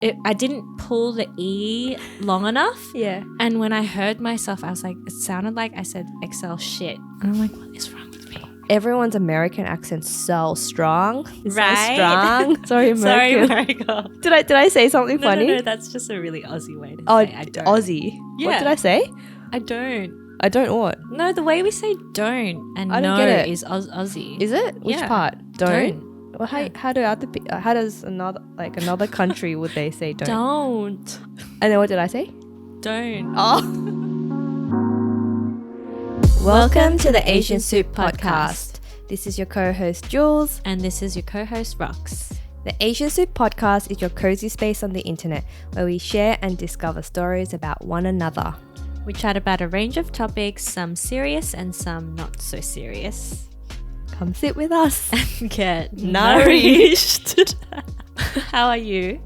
I didn't pull the E long enough. Yeah. And when I heard myself, I was like, it sounded like I said Excel shit. And I'm like, what is wrong with me? Everyone's American accent's so strong. It's Right? so strong. Sorry, Sorry, American. Mariko. Did I say something funny? No, that's just a really Aussie way to Oh, say I don't. Aussie. Yeah. What did I say? I don't. I don't what? No, the way we say don't and I don't no get it. is Aussie. Is it? Which Yeah. part? Don't. Well, Yeah. how does another country would they say don't? Don't. And then what did I say? Don't. Oh. Welcome to the Asian Soup Podcast. This is your co-host Jules. And this is your co-host Rox. The Asian Soup Podcast is your cozy space on the internet where we share and discover stories about one another. We chat about a range of topics, some serious and some not so serious. Come sit with us. Get nourished. How are you?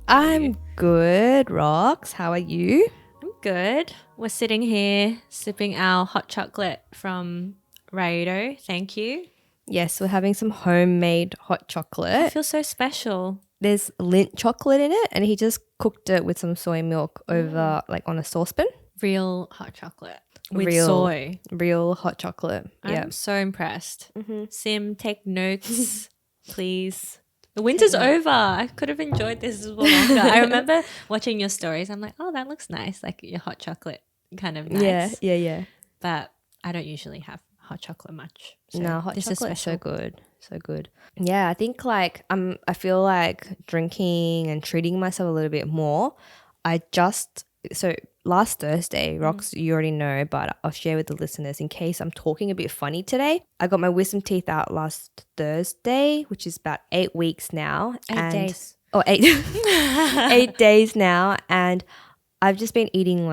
I'm good, Rox. How are you? I'm good. We're sitting here sipping our hot chocolate from Raido. Thank you. Yes, we're having some homemade hot I chocolate. feel so special. There's Lindt chocolate in it, and he just cooked it with some soy milk over on a saucepan. Real hot chocolate with Real- soy. Real hot chocolate. Yeah. I'm so impressed. Mm-hmm. Sim, take notes, please. The winter's over. I could have enjoyed this for longer. I remember watching your stories. I'm like, oh, that looks nice. Like your hot chocolate, kind of nice. Yeah. But I don't usually have hot chocolate much. So No, hot this chocolate is is so special. good. So good. Yeah, I think I feel like drinking and treating myself a little bit more. So last Thursday, Rox, you already know, but I'll share with the listeners in case I'm talking a bit funny today. I got my wisdom teeth out last Thursday, which is about 8 weeks now. 8 days. Oh, 8 days now. And I've just been eating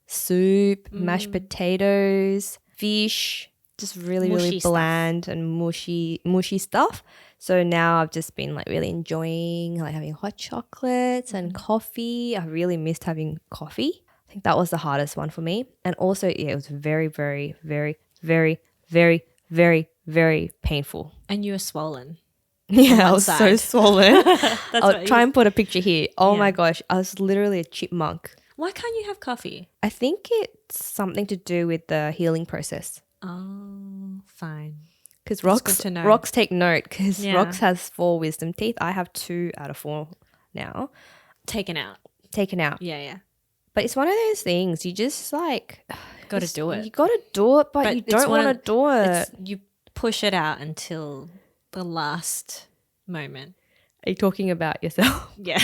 soup, mashed potatoes, fish, just really Mushy stuff. bland and mushy stuff. So now I've just been really enjoying having hot chocolates and coffee. I really missed having coffee. I think that was the hardest one for me. And also, yeah, it was very, very, very, very, very, very, very painful. And you were swollen. Yeah, I one was so side. swollen. That's I'll what try and put a picture here. Oh Yeah. my gosh, I was literally a chipmunk. Why can't you have coffee? I think it's something to do with the healing process. Oh, fine. Because That's good to know. Rox take note because Yeah. Rox has 4 wisdom teeth. I have 2 out of 4 now Taken out. taken out. Yeah. But it's one of those things you just Got to do it. You got to do it, but you it's don't one want of- to do it. It's, you push it out until the last moment. Are you talking about yourself? Yeah,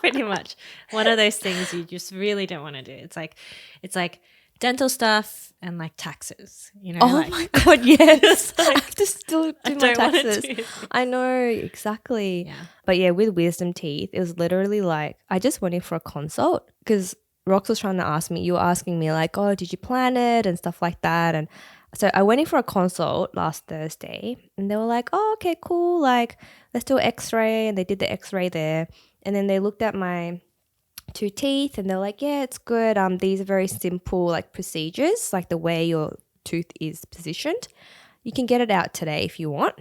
pretty much. One of those things you just really don't want to do. It's like dental stuff and taxes. You know. Oh my god, yes. I have to still I do my don't wanna taxes. do- I know, exactly. Yeah. But yeah, with wisdom teeth, it was literally I just went in for a consult because Rox was trying to ask me, you were asking me oh, did you plan it and stuff like that. And so I went in for a consult last Thursday and they were like, oh, okay, cool. Let's do an x-ray. And they did the x-ray there. And then they looked at my 2 teeth and they're like, yeah, it's good. These are very simple procedures, the way your tooth is positioned. You can get it out today if you want.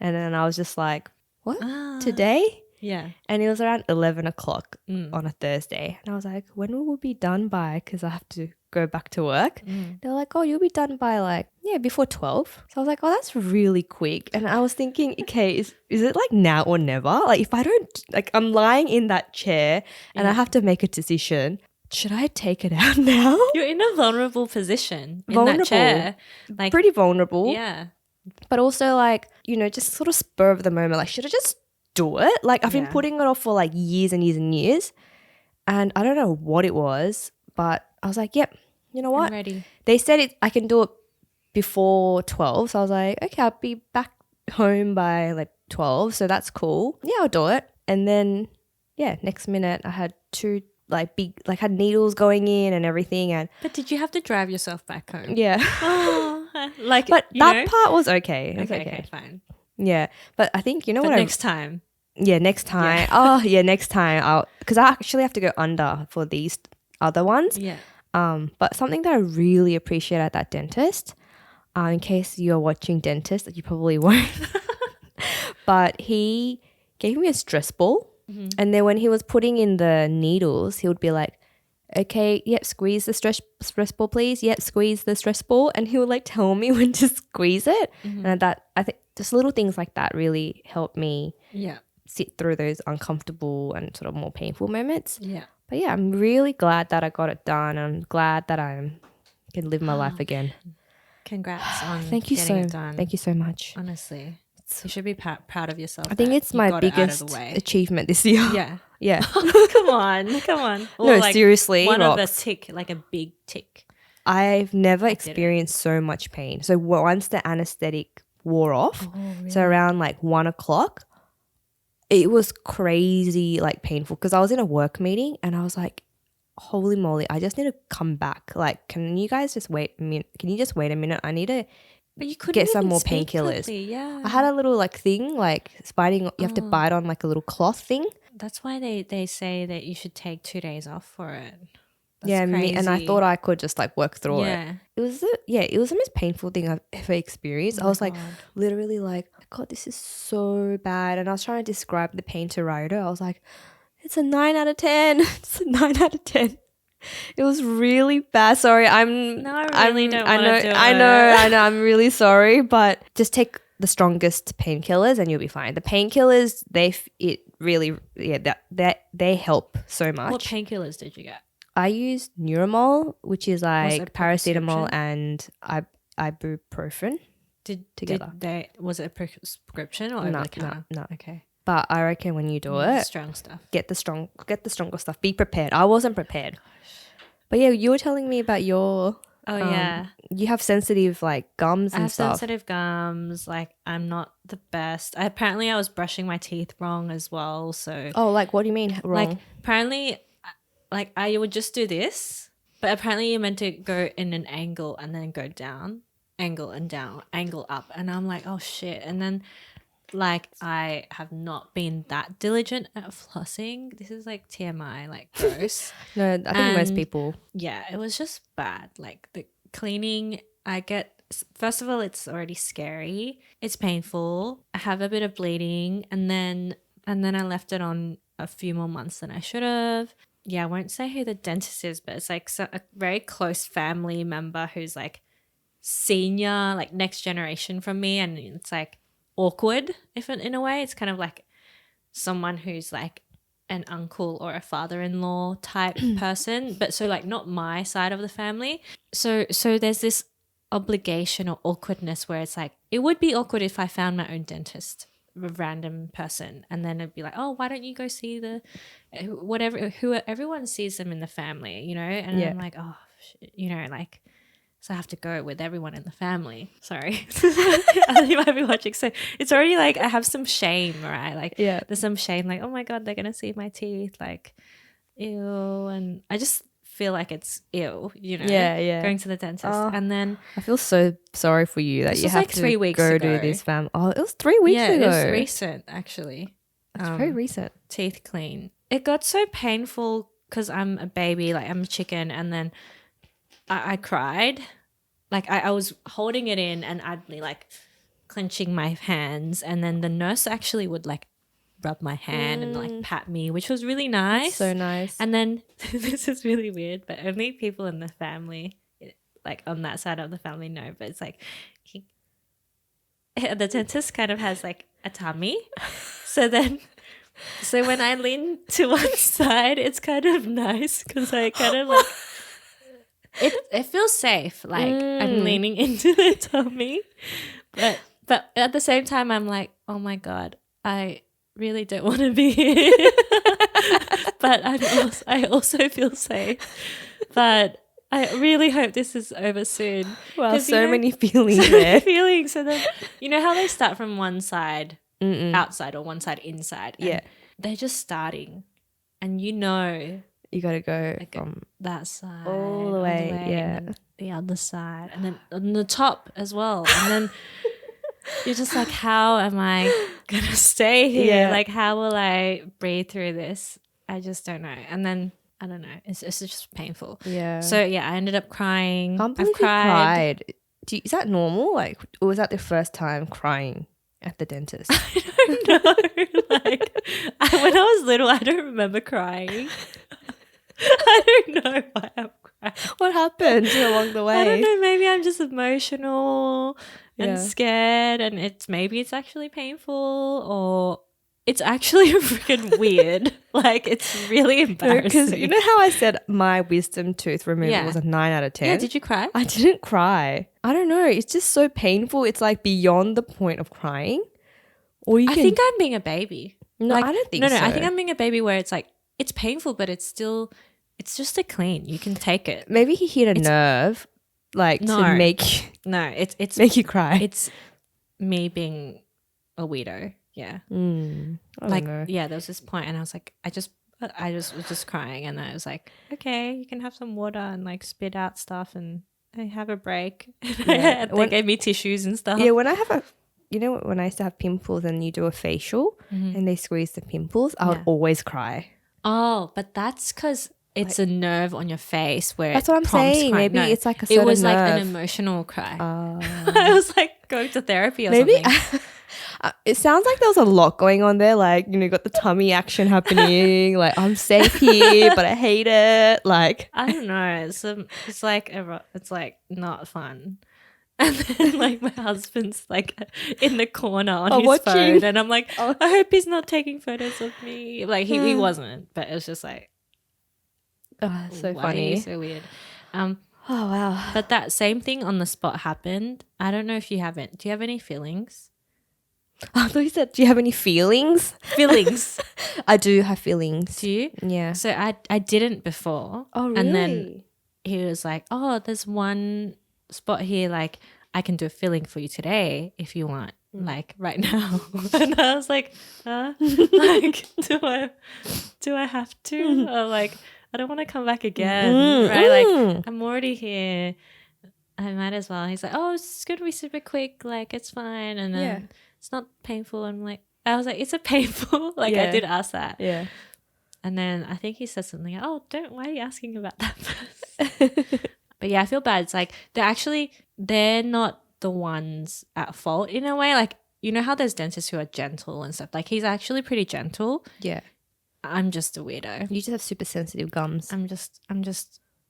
And then I was just like, what? Today? Yeah. And it was around 11 o'clock Mm. on a Thursday. And I was like, when will we be done by? Because I have to go back to work. They're like, oh, you'll be done by before 12. So I was like, oh, that's really quick. And I was thinking, okay, is it now or never? If I don't, I'm lying in that chair and I have to make a decision. Should I take it out now? You're in a vulnerable position in Vulnerable. that chair. Pretty vulnerable. Yeah. But also just sort of spur of the moment. Should I just do it? I've been Yeah. putting it off for years and years and years. And I don't know what it was, but I was like, yep, you know what? I'm ready. They said I can do it before 12. So I was like, okay, I'll be back home by 12. So that's cool. Yeah, I'll do it. And then, yeah, next minute I had 2 big, had needles going in and everything. And But did you have to drive yourself back home? yeah. Oh, But that part was okay. It was Okay, fine. Yeah. But I think, you know But what next time. Yeah, next time. Oh, yeah, next time. Because I actually have to go under for these other ones. Yeah. But something that I really appreciate at that dentist, in case you're watching dentist, you probably won't, but he gave me a stress ball. And then when he was putting in the needles, he would be like, okay, yep, squeeze the stress ball, please. Yep, squeeze the stress ball. And he would like tell me when to squeeze it. And I think just little things like that really helped me sit through those uncomfortable and sort of more painful moments. Yeah. But yeah, I'm really glad that I got it done. I'm glad that I can live my life again. Congrats on Thank you getting it done. Thank you so much. Honestly, you should be proud of yourself. I think it's my biggest achievement this year. Yeah. Yeah. Come on. Or No, like seriously, one of the Rox. tick, like a big tick. I've never experienced so much pain. So once the anesthetic wore off, so around like 1 o'clock, it was crazy, like painful, because I was in a work meeting and I was like, holy moly, I just need to come back. Like, can you guys just wait a minute? Can you just wait a minute? I need to But you couldn't get some even more speak painkillers. clearly, yeah. I had a little like thing, like biting. You have to bite on like a little cloth thing. That's why they say that you should take 2 days off for it. That's yeah, crazy. and I thought I could just like work through it. Yeah. It was the most painful thing I've ever experienced. I was like literally like, God, this is so bad. And I was trying to describe the pain to Ryder. I was like, it's a 9 out of 10. It's a 9 out of 10. It was really bad. Sorry, I really don't want to do it. I know. I'm really sorry, but just take the strongest painkillers and you'll be fine. The painkillers, they help so much. What painkillers did you get? I used Neuramol, which is like paracetamol prescription? and ibuprofen together. Was it a prescription or over the counter? No. Okay. But I reckon when you do it, strong stuff. Get the stronger stuff. Be prepared. I wasn't prepared. But yeah, you were telling me about your you have sensitive like gums and stuff. I have sensitive gums. Like I'm not the best. Apparently I was brushing my teeth wrong as well. So like what do you mean wrong? Like apparently, like I would just do this, but apparently you're meant to go in an angle and then go down, angle and down, angle up, and I'm like, oh shit, and then. Like I have not been that diligent at flossing. This is like TMI, like gross. No, I think most people. Yeah, it was just bad. Like the cleaning, first of all, it's already scary. It's painful. I have a bit of bleeding, and then I left it on a few more months than I should have. Yeah, I won't say who the dentist is, but it's like a very close family member who's like senior, like next generation from me, and it's like. Awkward, if in a way. It's kind of like someone who's like an uncle or a father-in-law type person, but so like not my side of the family. So there's this obligation or awkwardness where it's like it would be awkward if I found my own dentist, a random person, and then it'd be like, oh, why don't you go see everyone sees them in the family, you know? And I'm like, oh shit, you know, like. So I have to go with everyone in the family. Sorry. You might be watching. So it's already like I have some shame, right? Like there's some shame like, oh my God, they're going to see my teeth. Like, ew. And I just feel like it's ew, you know, going to the dentist. And then. I feel so sorry for you that you have like to 3 weeks go ago. to this family. Oh, it was 3 weeks ago. Yeah, it was recent actually. It's very recent. Teeth clean. It got so painful because I'm a baby, like I'm a chicken, and then I cried. Like I was holding it in and I'd be like clenching my hands, and then the nurse actually would like rub my hand and like pat me, which was really nice. That's so nice. And then this is really weird, but only people in the family, like on that side of the family know, but it's like the dentist kind of has like a tummy. So when I lean to one side, it's kind of nice because I kind of like it feels safe, like I'm leaning into the tummy, but at the same time I'm like, oh my God, I really don't want to be here. But I also feel safe, but I really hope this is over soon. Wow, so many feelings there. Feelings. And then you know how they start from one side outside or one side inside. Yeah, they're just starting, and you know. You got to go like from that side all the way, and the other side, and then on the top as well. And then you're just like, how am I going to stay here? Yeah. Like, how will I breathe through this? I just don't know. And then, I don't know. It's just painful. Yeah. So, yeah, I ended up crying. Can't believe you cried. Is that normal? Like, or was that the first time crying at the dentist? I don't know. Like, when I was little, I don't remember crying. I don't know why I'm crying. What happened along the way? I don't know. Maybe I'm just emotional and Yeah. scared, and maybe it's actually painful, or it's actually freaking weird. Like, it's really Because embarrassing. you know how I said my wisdom tooth removal Yeah. was a 9 out of 10? Yeah, did you cry? I didn't cry. I don't know. It's just so painful. It's like beyond the point of crying. Or you I can. think I'm being a baby. No, Like, I don't think no, so. I think I'm being a baby where it's like, it's painful, but it's just a clean. You can take it. Maybe he hit a nerve, like No. to make No, it's make you cry. it's me being a weirdo. Yeah. I don't Like, know. yeah, there was this point and I was like, I was just crying, and I was like, okay, you can have some water and like spit out stuff, and I have a break. Yeah. They gave me tissues and stuff. Yeah, when I have when I used to have pimples and you do a facial and they squeeze the pimples, I would always cry. Oh, but that's because it's a nerve on your face where That's what I'm prompts saying. crying. Maybe No, it's like a certain it was like an nerve. emotional cry. I was like going to therapy or Maybe something. it sounds like there was a lot going on there. Like, you got the tummy action happening. Like, I'm safe here, but I hate it. Like, I don't know. It's like not fun. And then like my husband's like in the corner on his watching. phone, and I'm like, I hope he's not taking photos of me. Like he wasn't, but it was just like, oh, so why are you funny. so weird. Oh, wow. But that same thing on the spot happened. I don't know if you haven't. Do you have any feelings? I thought you said, do you have any feelings? Feelings. I do have feelings. Do you? Yeah. So I didn't before. Oh, really? And then he was like, oh, there's one spot here, like I can do a filling for you today if you want, like right now. And I was like, like do I have to? Or like, I don't want to come back again, right? Like, I'm already here, I might as well. He's like, oh, it's gonna be super quick, like it's fine, and then it's not painful. I'm like, I was like, it's a painful. Like, I did ask that. Yeah. And then I think he said something like, oh, why are you asking about that first? But yeah, I feel bad. It's like they're not the ones at fault in a way. Like, you know how there's dentists who are gentle and stuff? Like, he's actually pretty gentle. Yeah. I'm just a weirdo. You just have super sensitive gums. I'm just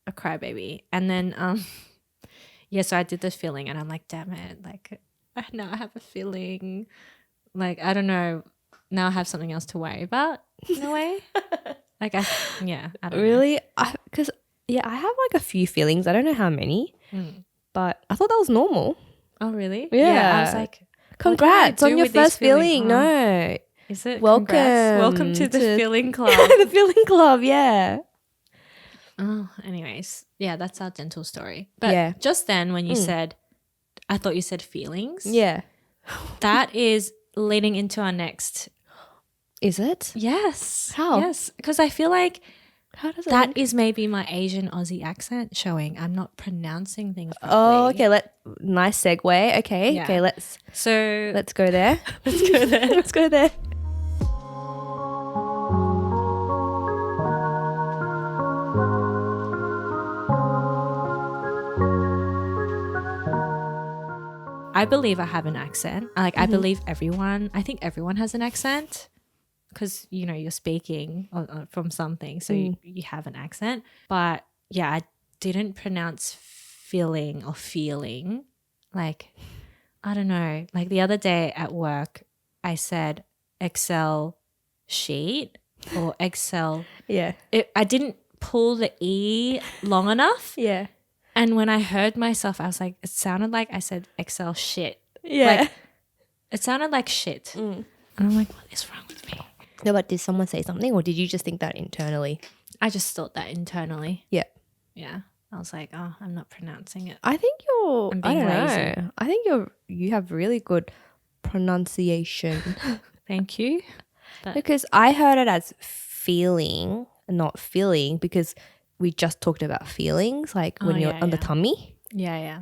a crybaby. And then yeah, so I did this filling and I'm like, damn it, like now I have a feeling. Like, I don't know. Now I have something else to worry about in a way. Like, I don't know. Really? Because, I have like a few feelings. I don't know how many, but I thought that was normal. Oh, really? Yeah. I was like, Congrats what do I do on your with these first feeling. feelings? No. Is it? Welcome Congrats. Welcome to the feeling club. The feeling club, yeah. Oh, anyways. Yeah, that's our dental story. But just then when you said, I thought you said feelings. Yeah. That is leading into our next. Is it? Yes. How? Yes. Because I feel like How does it that is maybe my Asian Aussie accent showing. I'm not pronouncing things properly. Oh, okay. Nice segue. Okay. Yeah. Okay, let's go there. let's go there. Let's go there. I believe I have an accent. I believe I think everyone has an accent because, you're speaking from something. So you have an accent. But yeah, I didn't pronounce feeling or feeling. Like, I don't know. Like the other day at work, I said Excel sheet or Excel. Yeah. I didn't pull the E long enough. Yeah. And when I heard myself, I was like, it sounded like I said Excel shit. Yeah. Like, it sounded like shit. And I'm like, what is wrong with me? No, but did someone say something or did you just think that internally? I just thought that internally. Yeah. Yeah. I was like, oh, I'm not pronouncing it. I think I'm being lazy. know. I think you have really good pronunciation. Thank you. But Because I heard it as feeling, not feeling, because we just talked about feelings, like when you're on the tummy. yeah.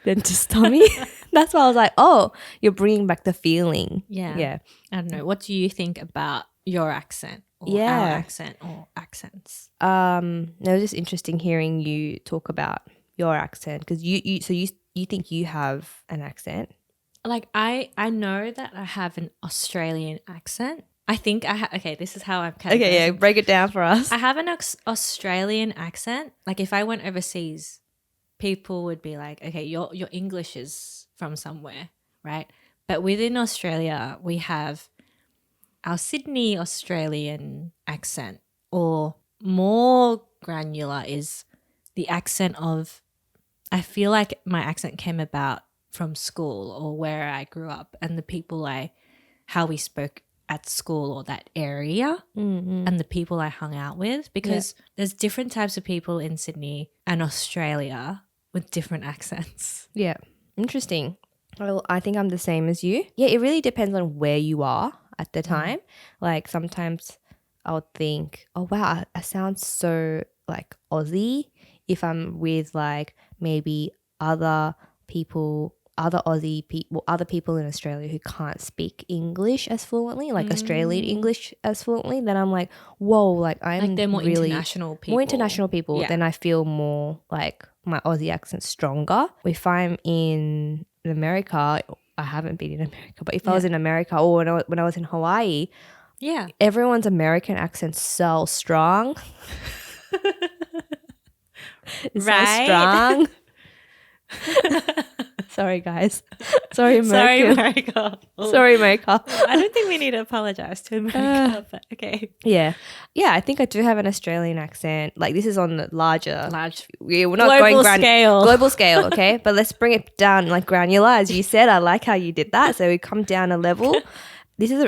Dentist tummy. That's why I was like, oh, you're bringing back the feeling. Yeah. Yeah. I don't know. What do you think about your accent or our accent or accents? It was just interesting hearing you talk about your accent because you think you have an accent. like I know that I have an Australian accent. I think I have. Okay, this is how I'm categorizing. Okay, yeah, break it down for us. I have an Australian accent. Like if I went overseas, people would be like, "Okay, your English is from somewhere, right?" But within Australia, we have our Sydney Australian accent, or more granular is the accent of. I feel like my accent came about from school or where I grew up, and the people how we spoke at school or that area, and the people I hung out with, because there's different types of people in Sydney and Australia with different accents. Yeah. Interesting. Well, I think I'm the same as you. Yeah, it really depends on where you are at the time. Like sometimes I'll think, oh wow, I sound so like Aussie if I'm with like maybe other people, other Aussie people, other people in Australia who can't speak English as fluently, like Australian English as fluently, then I'm like, whoa, like I'm Like they're more really international people. more international people. Yeah. Then I feel more like my Aussie accent stronger. If I'm in America, I haven't been in America, but if I was in America or when I was in Hawaii, Yeah. everyone's American accent's so strong. It's so Right? strong. Sorry, guys. Sorry, Sorry, America. America. Oh, Sorry, America. I don't think we need to apologize to America, but okay. Yeah. Yeah, I think I do have an Australian accent. Like this is on the Large we're not global going scale. global scale, okay? But let's bring it down like granular, as you said. I like how you did that. So we come down a level.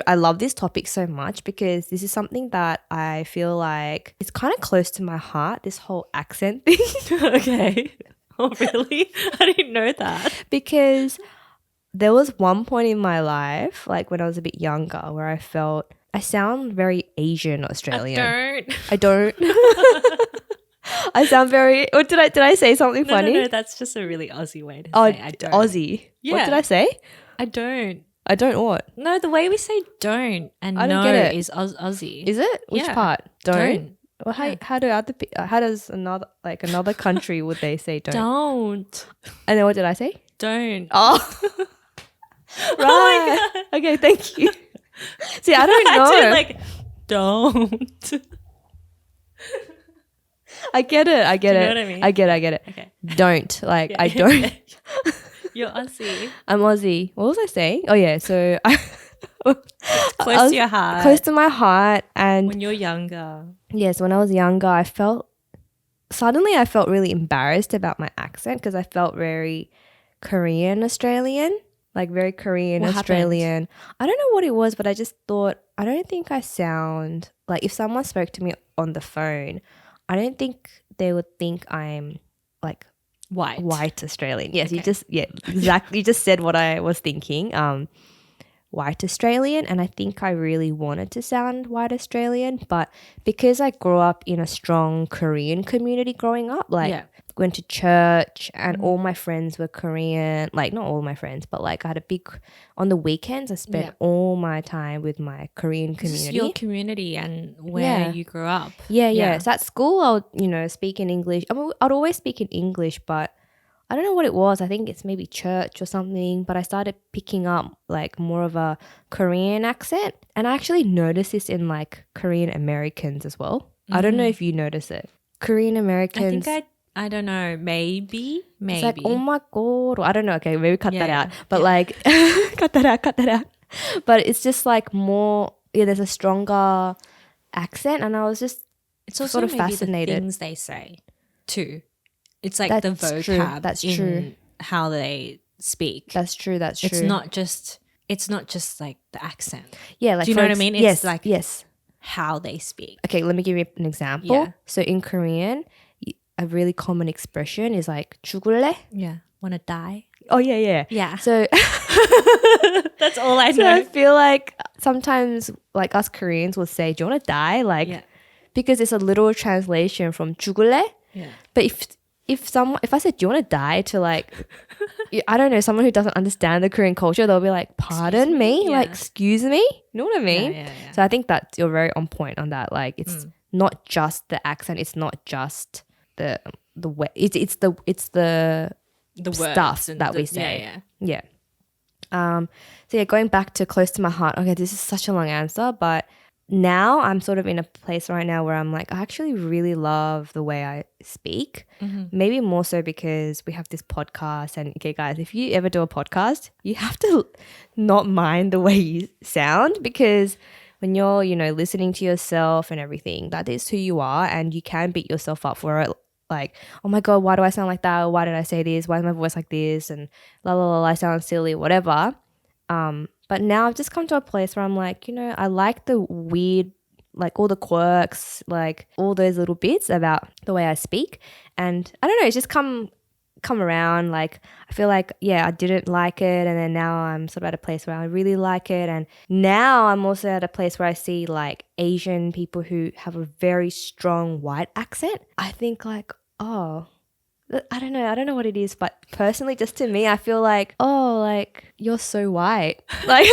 I love this topic so much because this is something that I feel like it's kind of close to my heart, this whole accent thing. Okay. Oh, really? I didn't know that. Because there was one point in my life, like when I was a bit younger, where I felt I sound very Asian Australian. I don't. I sound very. Or did I say something funny? No, that's just a really Aussie way to Oh, say I don't. Aussie. Yeah. What did I say? I don't. I don't what? No, the way we say don't and I don't no get it. is Aussie. Is it? Which Yeah. part? Don't. Don't. Well, how does another country would they say don't? Don't. And then what did I say? Don't. Oh, Oh my right. God. Okay, thank you. See, I don't I know. did like, don't. I get it. I get Do you it. know what I mean? I get it. Okay. Don't like. Yeah. I don't. You're Aussie. I'm Aussie. What was I saying? Oh yeah. So I Close to your heart. close to my heart, and When you're younger. yes, when I was younger, I felt really embarrassed about my accent because I felt very Korean Australian, like very Korean What Australian. I don't know what it was, but I just thought I don't think I sound like if someone spoke to me on the phone, I don't think they would think I'm like white Australian. Yes, Okay. exactly. You just said what I was thinking. White Australian, and I think I really wanted to sound white Australian, but because I grew up in a strong Korean community growing up, like went to church and all my friends were Korean, like not all my friends, but like I had on the weekends I spent all my time with my Korean community. It's your community and where you grew up. Yeah. So at school I would, speak in English. I mean, I'd always speak in English, but I don't know what it was. I think it's maybe church or something, but I started picking up like more of a Korean accent. And I actually noticed this in like Korean Americans as well. I don't know if you notice it. Korean Americans. I don't know, maybe. It's like, oh my God. Or I don't know. Okay, maybe cut that out. But yeah. like, cut that out. But it's just like more, there's a stronger accent. And I was just It's also sort of maybe fascinated. the things they say too. It's like That's the vocab true. That's in true. how they speak. That's true. It's not just like the accent. Yeah, like do you know what I mean? It's yes, like yes. how they speak. Okay, let me give you an example. Yeah. So in Korean, a really common expression is like 죽을래? Yeah. Wanna die? Oh yeah. Yeah. So That's all I so I know. feel like sometimes like us Koreans will say, "Do you want to die?" Like because it's a literal translation from 죽을래. Yeah. But if I said, "Do you want to die?" to like I don't know, someone who doesn't understand the Korean culture, they'll be like, "Pardon me?" Yeah. Like, "Excuse me?" You know what I mean? Yeah. So I think that you're very on point on that. Like it's not just the accent, it's not just the way it's the The words stuff and that we say. Yeah. So yeah, going back to close to my heart. Okay, this is such a long answer, but now I'm sort of in a place right now where I'm like, I actually really love the way I speak. Maybe more so because we have this podcast. And okay, guys, if you ever do a podcast, you have to not mind the way you sound, because when you're, listening to yourself and everything, that is who you are, and you can beat yourself up for it. Like, oh my God, why do I sound like that? Or why did I say this? Why is my voice like this? And la la la, I sound silly, whatever. But now I've just come to a place where I'm like, I like the weird, like all the quirks, like all those little bits about the way I speak. And I don't know, it's just come around. Like, I feel like, yeah, I didn't like it, and then now I'm sort of at a place where I really like it. And now I'm also at a place where I see like Asian people who have a very strong white accent. I think like, oh, I don't know what it is, but personally, just to me, I feel like, oh, like you're so white. Like,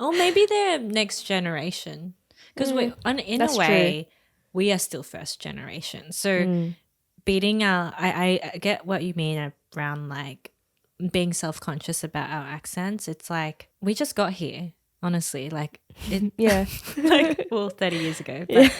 Or maybe they're next generation. Because in a way, we are still first generation. So beating I get what you mean around like being self-conscious about our accents. It's like we just got here, honestly. Like, yeah. like, well, 30 years ago. But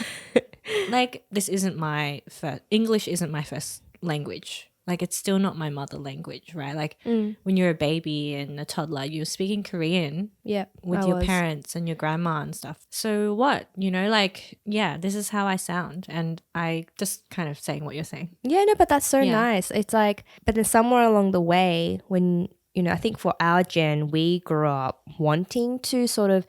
like, this isn't my first, English isn't my first language. Like, it's still not my mother language, right? Like, when you're a baby and a toddler, you're speaking Korean with your parents and your grandma and stuff. So what? Like, yeah, this is how I sound. And I just kind of saying what you're saying. Yeah, no, but that's so nice. It's like, but then somewhere along the way, when, I think for our gen, we grew up wanting to sort of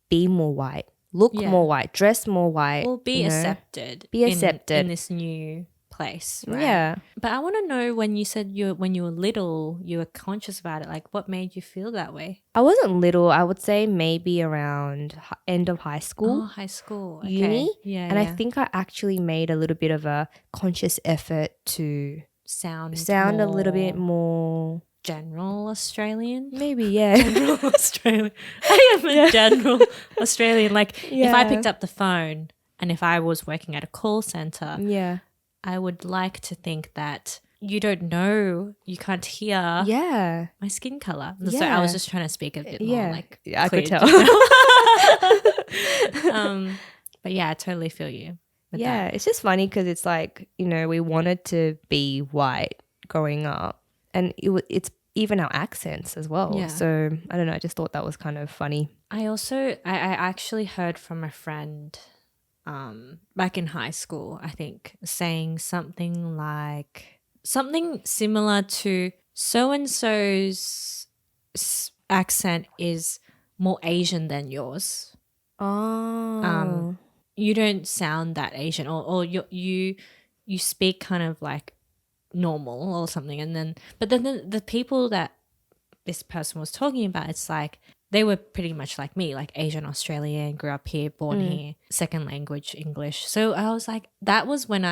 be more white, look more white, dress more white. Or be accepted. Be accepted. In this new place, right? Yeah. But I want to know, when you said when you were little, you were conscious about it. Like, what made you feel that way? I wasn't little. I would say maybe around end of high school. Oh, high school. Okay. Uni. Yeah. And I think I actually made a little bit of a conscious effort to sound a little bit more general Australian. Maybe, yeah. General Australian. I am a general Australian. Like, if I picked up the phone and if I was working at a call center, I would like to think that you don't know, you can't hear my skin color. So I was just trying to speak a bit more like I could tell. But yeah, I totally feel you. It's just funny because it's like, we wanted to be white growing up, and it's even our accents as well. Yeah. So I don't know, I just thought that was kind of funny. I actually heard from a friend back in high school, I think, saying something similar to so-and-so's accent is more Asian than yours. Oh. You don't sound that Asian, or you speak kind of like normal or something. But then the people that this person was talking about, it's like, they were pretty much like me, like Asian Australian, grew up here, born here, second language English. So I was like, that was when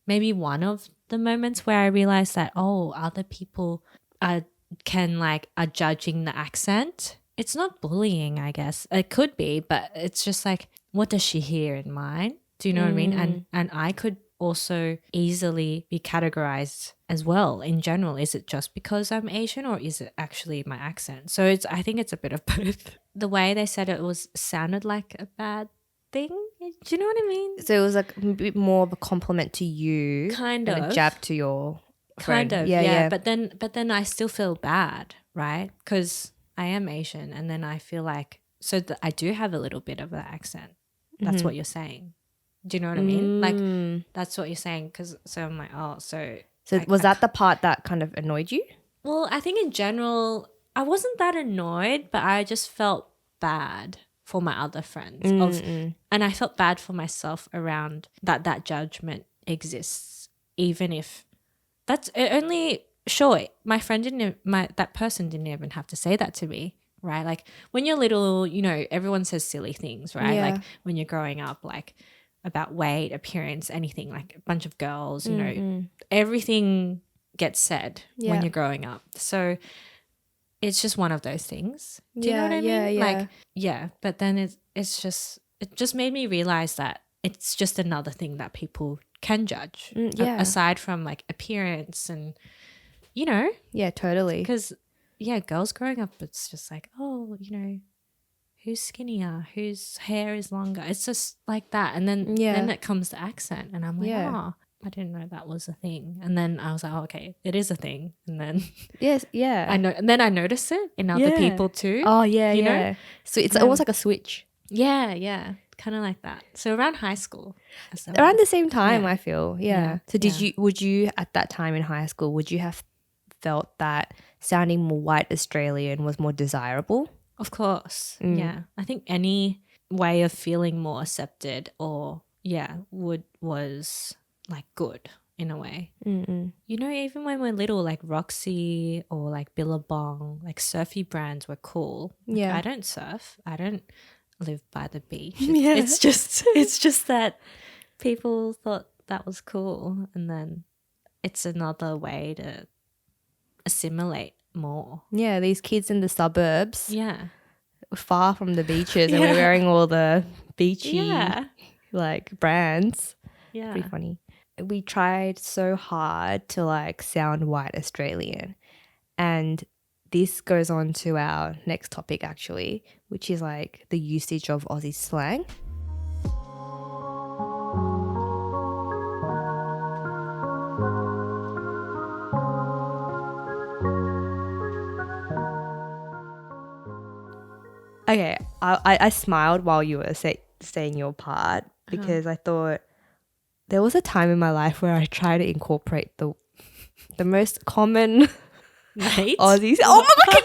maybe one of the moments where I realized that, oh, other people are judging the accent. It's not bullying, I guess. It could be, but it's just like, what does she hear in mine? Do you know what I mean? And I could also easily be categorized as well in general. Is it just because I'm Asian, or is it actually my accent? So I think it's a bit of both. The way they said it sounded like a bad thing. Do you know what I mean? So it was like a bit more of a compliment to you, kind of, and a jab to your friend. Kind of, yeah. But then I still feel bad, right? Because I am Asian, and then I feel like, so I do have a little bit of an accent. That's what you're saying. Do you know what I mean? Like, that's what you're saying. So I'm like, oh, so was that the part that kind of annoyed you? Well, I think in general, I wasn't that annoyed, but I just felt bad for my other friends. And I felt bad for myself around that judgment exists, even if that's only, sure, my friend that person didn't even have to say that to me, right? Like, when you're little, everyone says silly things, right? Yeah. Like, when you're growing up, like, about weight, appearance, anything, like a bunch of girls, everything gets said when you're growing up. So it's just one of those things. Do you know what I mean? Yeah. Like, yeah. But then it just made me realize that it's just another thing that people can judge. Yeah. Aside from like appearance and, Yeah, totally. because yeah, girls growing up, it's just like, oh, who's skinnier, whose hair is longer. It's just like that. And then it comes to accent, and I'm like, Yeah. oh, I didn't know that was a thing. And then I was like, oh, okay, it is a thing. And then Yes, yeah. I know, and then I notice it in other people too. Oh, yeah, you know? yeah. So it's And almost like a switch. Yeah, kind of like that. So around high school, Around the same time, Yeah. I feel. Yeah. Yeah, So yeah. would you at that time in high school, would you have felt that sounding more white Australian was more desirable? Of course. Yeah. I think any way of feeling more accepted or was like good in a way. Even when we're little, like Roxy or like Billabong, like surfy brands were cool. Like, Yeah. I don't surf. I don't live by the beach. Yeah. It's just that people thought that was cool, and then it's another way to assimilate more. Yeah, these kids in the suburbs, Yeah. far from the beaches, and we're wearing all the beachy Yeah. like brands. Yeah. Pretty funny. We tried so hard to like sound white Australian, and this goes on to our next topic actually, which is like the usage of Aussie slang. Okay, I smiled while you were saying your part because I thought there was a time in my life where I tried to incorporate the most common Mate? Aussies. Oh my god!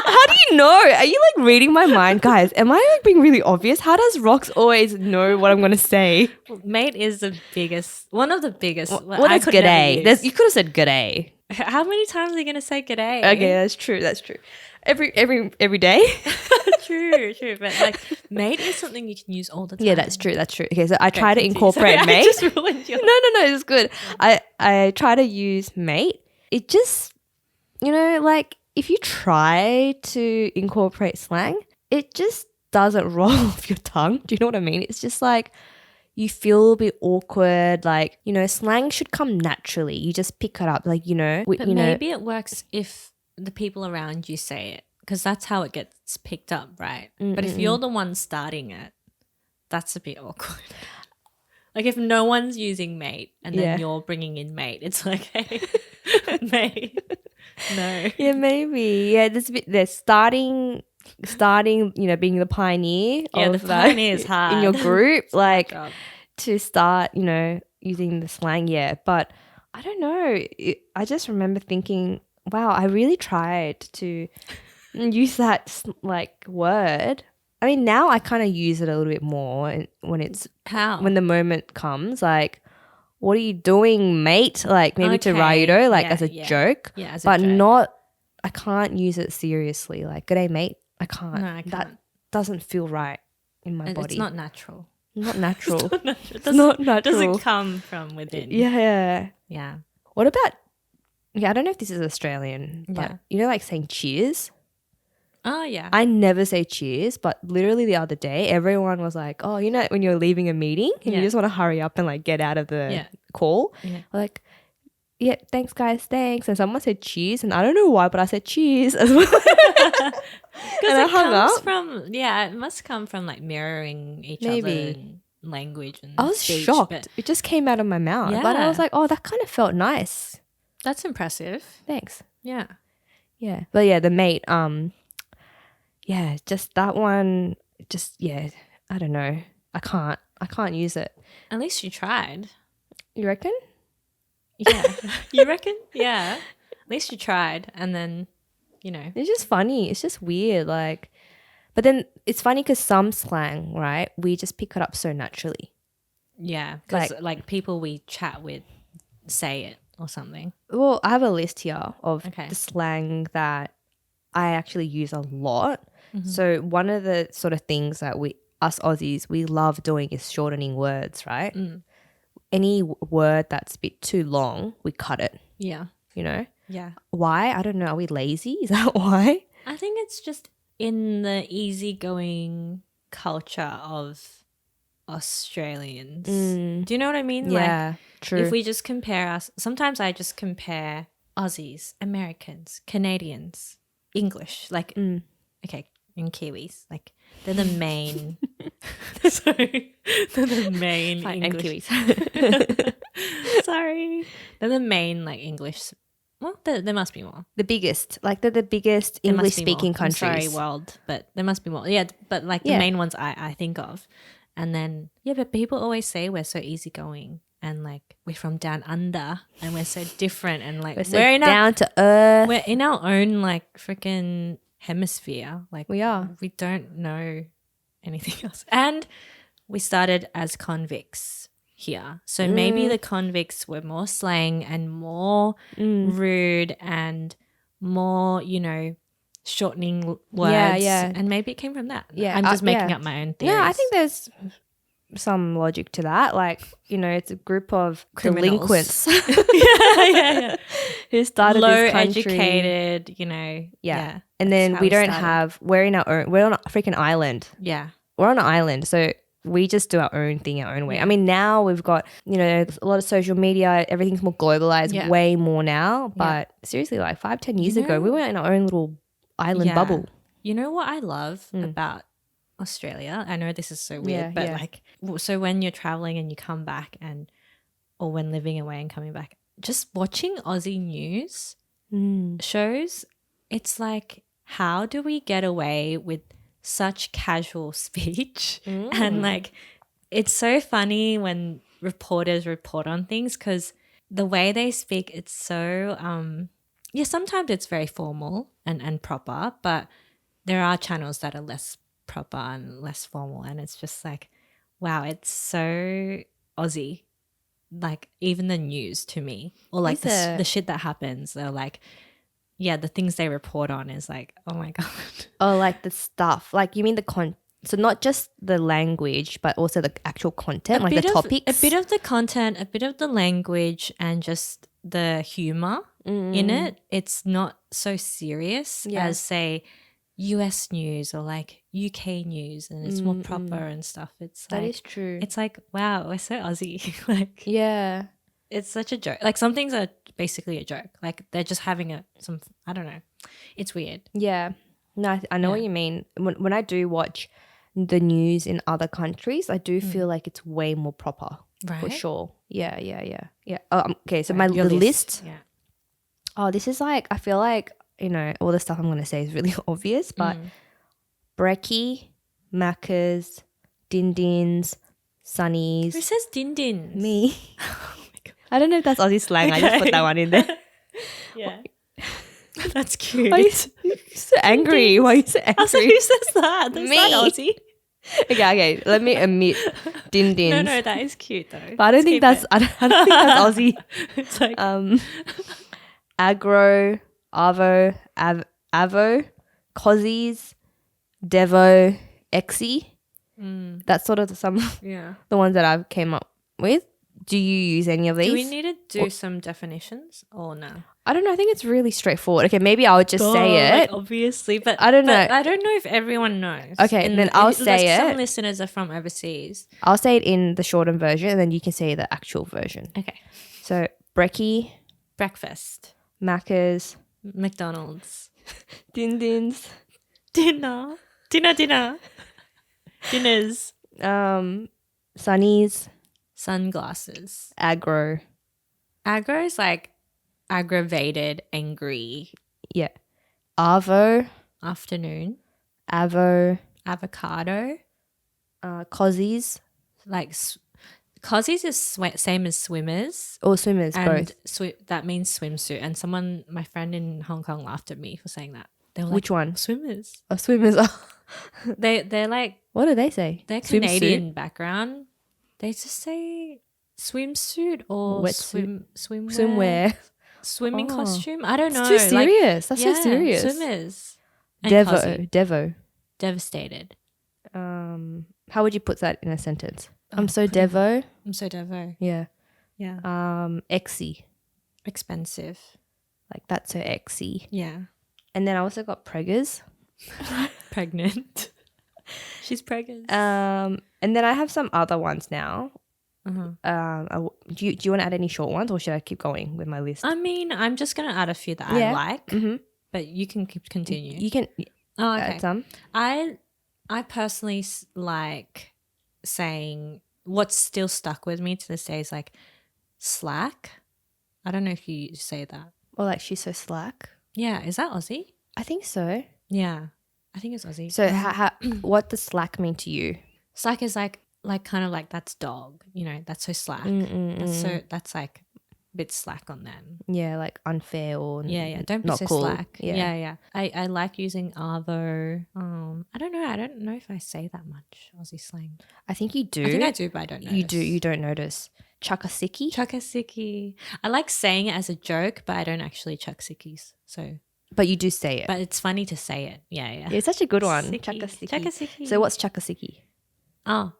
How do you know? Are you like reading my mind, guys? Am I like being really obvious? How does Rox always know what I'm gonna say? Well, mate is one of the biggest. What is g'day? You could have said g'day. How many times are you going to say g'day? Okay, that's true. Every day. True. But like, mate is something you can use all the time. Yeah, that's true. Okay, so I try to continue. incorporate Sorry, mate. I just ruined your... No, it's good. I try to use mate. It just, like if you try to incorporate slang, it just doesn't roll off your tongue. Do you know what I mean? It's just like you feel a bit awkward. Like, slang should come naturally. You just pick it up. Like, But maybe it works if the people around you say it, because that's how it gets picked up, right? But if you're the one starting it, that's a bit awkward. Like if no one's using mate and then you're bringing in mate, it's like, hey, mate. No. Yeah, maybe. Yeah, they're starting, being the pioneer. Yeah, of the pioneer is hard. in your group, like job. to start, using the slang. Yeah, but I don't know. I just remember thinking, wow, I really tried to use that like word. I mean, now I kind of use it a little bit more when the moment comes, like, what are you doing, mate? Like maybe to Raido, like as a joke. Yeah, as a but joke. not, I can't use it seriously. Like, g'day, mate. I can't. No, I can't. That doesn't feel right in my body. It's not natural. Not natural. It's not natural. Doesn't come from within. Yeah. Yeah. What about, I don't know if this is Australian, but like saying cheers? Oh, yeah. I never say cheers, but literally the other day, everyone was like, oh, when you're leaving a meeting and you just want to hurry up and like get out of the call. Yeah. Like, yeah, thanks guys, thanks. And someone said cheers and I don't know why, but I said cheers as well. Because I hung up. It must come from like mirroring each other in language and I was speech, shocked. but It just came out of my mouth. But I was like, oh, that kind of felt nice. that's impressive. Thanks. Yeah. Yeah. But yeah, the mate, just that one, I don't know. I can't use it. At least you tried. You reckon? Yeah. You reckon? Yeah. At least you tried. And then, It's just funny. It's just weird. Like, but then it's funny because some slang, right, we just pick it up so naturally. Yeah. Because like people we chat with say it or something. Well, I have a list here of Okay. the slang that I actually use a lot. Mm-hmm. So one of the sort of things that us Aussies, we love doing is shortening words, right? Any word that's a bit too long, we cut it, Yeah. Yeah. Why? I don't know. Are we lazy? Is that why? I think it's just in the easygoing culture of Australians. Do you know what I mean? Yeah, true. If we just compare us, sometimes I just compare Aussies, Americans, Canadians, English. Like, okay, in Kiwis, like they're the main. Sorry, they're the main Fine, and English. Kiwis. Sorry, they're the main like English. Well, there must be more. The biggest, like they're the biggest There must English be speaking more. I'm countries. sorry, world, but there must be more. Yeah, but like the Yeah. main ones I think of, and then but people always say we're so easygoing and like we're from down under and we're so different and like We're so in down to earth. we're in our own like freaking hemisphere. Like We are. we don't know anything else, and we started as convicts here, so maybe the convicts were more slang and more rude and more, shortening words. Yeah. And maybe it came from that. Yeah, I'm just making yeah. up my own theories. Yeah, I think there's some logic to that. Like, it's a group of Criminals. delinquents yeah. who started Low this country. educated, Yeah. that's And then how we don't started. we're in our own, we're on a freaking island. Yeah. We're on an island. So we just do our own thing, our own way. Yeah. I mean, now we've got, a lot of social media. Everything's more globalized, Yeah. way more now. But seriously, like 5-10 years ago, we were in our own little island bubble. You know what I love about Australia? I know this is so weird, Yeah, but yeah. like, so when you're traveling and you come back or when living away and coming back, just watching Aussie news shows, it's like, how do we get away with such casual speech? And like, it's so funny when reporters report on things because the way they speak, it's so, sometimes it's very formal and proper, but there are channels that are less proper and less formal. And it's just like, wow, it's so Aussie. Like even the news to me, or like the shit that happens, they're like, the things they report on is like, oh my God. Oh, like the stuff. Like you mean so not just the language, but also the actual content, like the topics. A bit of the content, a bit of the language, and just the humor in it. It's not so serious as, say, US news or like UK news, and it's more proper and stuff. It's That like, is true. It's like, wow, we're so Aussie. Like, Yeah. it's such a joke. Like some things are basically a joke. Like they're just having I don't know. It's weird. Yeah. No, I know what you mean. When I do watch the news in other countries, I do feel like it's way more proper. Right. For sure. Yeah. Okay, so Your the list. Yeah. Oh, this is like, I feel like, all the stuff I'm going to say is really obvious, but brekkie, macas, din-dins, sunnies. Who says din-dins? Me. Oh my God. I don't know if that's Aussie slang. I just put that one in there. Yeah. That's cute. Why are you so angry? Why are you so angry? Also, who says that? That's Me. not Aussie. Okay. Let me admit din-dins. No, that is cute though. But I don't think that's Aussie. It's like Agro, Avo, Avo, Cozies, Devo, Exy. That's sort of the ones that I've came up with. Do you use any of these? Do we need to do some definitions or no? I don't know. I think it's really straightforward. Okay, maybe I would just say it. Like, obviously, but I don't know. I don't know if everyone knows. Okay, and then I'll say it. Some listeners are from overseas. I'll say it in the shortened version, and then you can say the actual version. Okay. So brekkie, Breakfast, macas, McDonald's, din-dins, dinner, dinners, sunnies, sunglasses. agro. Aggro is like aggravated, angry. Yeah. Arvo, Afternoon, avo, avocado. cozies, Like cozies is same as swimmers. or swimmers, And both. that means swimsuit. And my friend in Hong Kong laughed at me for saying that. They were like, Which one? Swimmers. Oh, swimmers. They're like, What do they say? they're Swimsuit? Canadian background. They just say swimsuit or Wetsuit. swimwear. Swimwear. Swimming Oh. costume. I don't know. It's too like, serious. That's so serious. Swimmers. And cozy. Devo. Devastated. How would you put that in a sentence? Oh, I'm so Devo. I'm so devo. Yeah. Yeah. Exy. Expensive. Like that's so exy. Yeah. And then I also got preggers. Pregnant. She's pregnant. And then I have some other ones now. Uh-huh. Do you want to add any short ones, or should I keep going with my list? I mean, I'm just gonna add a few that I like. Mm-hmm. but you can continue. You can Oh, okay. add some. I personally like saying what's still stuck with me to this day is like slack. I don't know if you say that. Or like she's so slack. Yeah, is that Aussie? I think so. Yeah, I think it's Aussie. So what does slack mean to you? Slack is like kind of like that's dog. You know, that's so slack. That's like a bit slack on them. Yeah, like unfair or Yeah. Don't be not so cool. slack. Yeah. Yeah. I like using arvo. I don't know. I don't know if I say that much Aussie slang. I think you do. I think I do, but I don't know. You do. You don't notice. Chuckasiki. Chuckasiki. I like saying it as a joke, but I don't actually chuck sickies. So, But you do say it. but it's funny to say it. Yeah. It's such a good one. Sickie. Chuckasiki. Chuckasiki. So what's chuckasiki? Oh,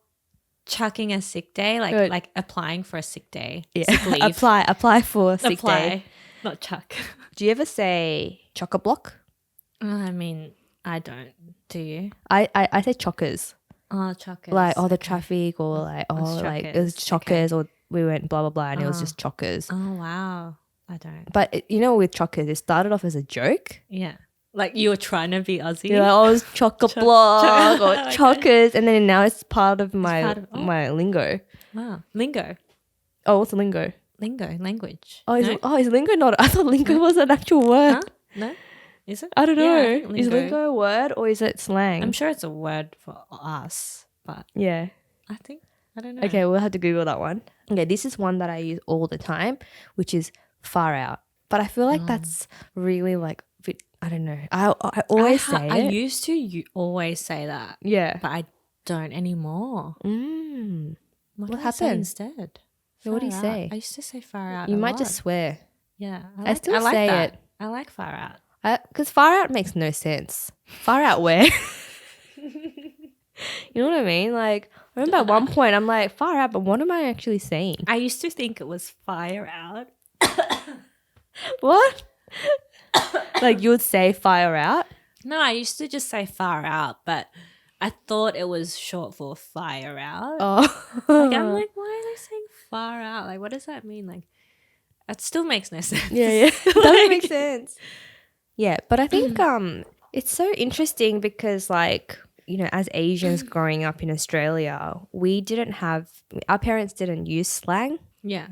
chucking a sick day, Good. like applying for a sick day. Yeah. Sick leave. Apply for a sick day. Not chuck. Do you ever say chock-a-block? I mean, I don't. Do you? I say chockers. Oh, chuckers. Like the traffic or like like it was chockers or we went blah blah blah and it was just chockers. Oh, wow. I don't. But with chockers, it started off as a joke. Yeah. Like you were trying to be Aussie. You're like, oh, it's chock-a-block or Okay. chockers, and then now it's part of my part of- my lingo. Wow. Lingo. Oh, what's a lingo? Language. Oh, No? is lingo not? I thought lingo was an actual word. Huh? No? Is it? I don't Yeah, know. I think Is lingo a word or is it slang? I'm sure it's a word for us, but Yeah. I don't know. Okay, we'll have to Google that one. Okay, this is one that I use all the time, which is far out. But I feel like that's really like a bit, I don't know. I always say I it. used to always say that, Yeah. but I don't anymore. What do I say happened? instead? So what do you Far say? out. I used to say far out. You a might lot. just swear. Yeah. I still like say that. it. I like far out. Because far out makes no sense. Far out where? You know what I mean? Like, I remember at one point I'm like, far out, but what am I actually saying? I used to think it was fire out. What? Like you would say fire out? No, I used to just say far out, but I thought it was short for fire out. Oh. Like I'm like, why are they saying far out? Like, what does that mean? Like, it still makes no sense. Yeah. Doesn't make sense. Yeah, but I think it's so interesting because like, as Asians growing up in Australia, our parents didn't use slang, Yeah.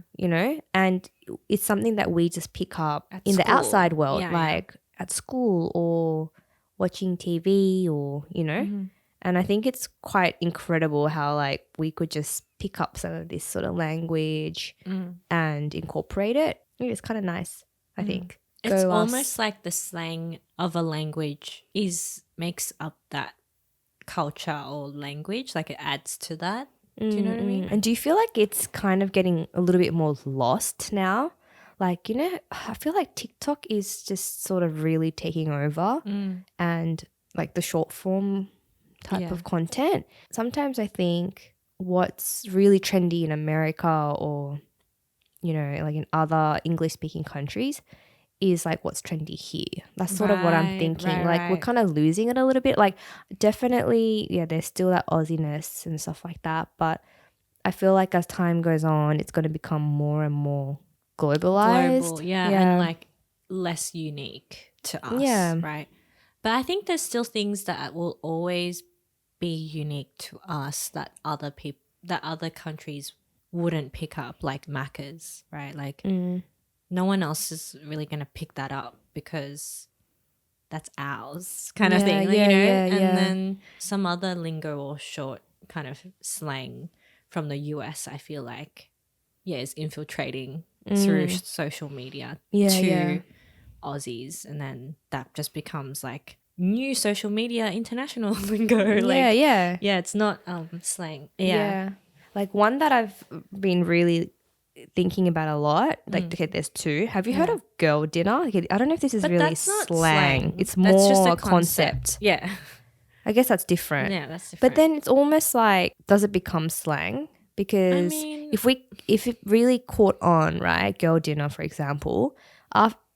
and it's something that we just pick up At in the school. outside world, Yeah, like at school or watching TV or, and I think it's quite incredible how like we could just pick up some of this sort of language and incorporate it. It's kind of nice, I think. It's Go us. almost like the slang of a language makes up that culture or language. Like it adds to that. Do you know what I mean? And do you feel like it's kind of getting a little bit more lost now? Like, I feel like TikTok is just sort of really taking over and like the short form type of content. Sometimes I think what's really trendy in America or, like in other English speaking countries is like what's trendy here. That's sort of what I'm thinking. Like we're kind of losing it a little bit. Like definitely, there's still that Aussiness and stuff like that. But I feel like as time goes on, it's going to become more and more globalized. Global, and like less unique to us, right? But I think there's still things that will always be unique to us that other countries wouldn't pick up, like Macca's, right? Like no one else is really going to pick that up because that's ours kind of thing, and then some other lingo or short kind of slang from the US, I feel like, is infiltrating through social media to Aussies, and then that just becomes like new social media international lingo. Like, it's not slang. Like one that I've been really thinking about a lot, like okay, there's two. Have you heard of girl dinner? Okay, I don't know if this is really that's not slang. It's That's more just a concept. Yeah. I guess that's different. Yeah, that's different. But then it's almost like, does it become slang? Because if it really caught on, right, girl dinner, for example,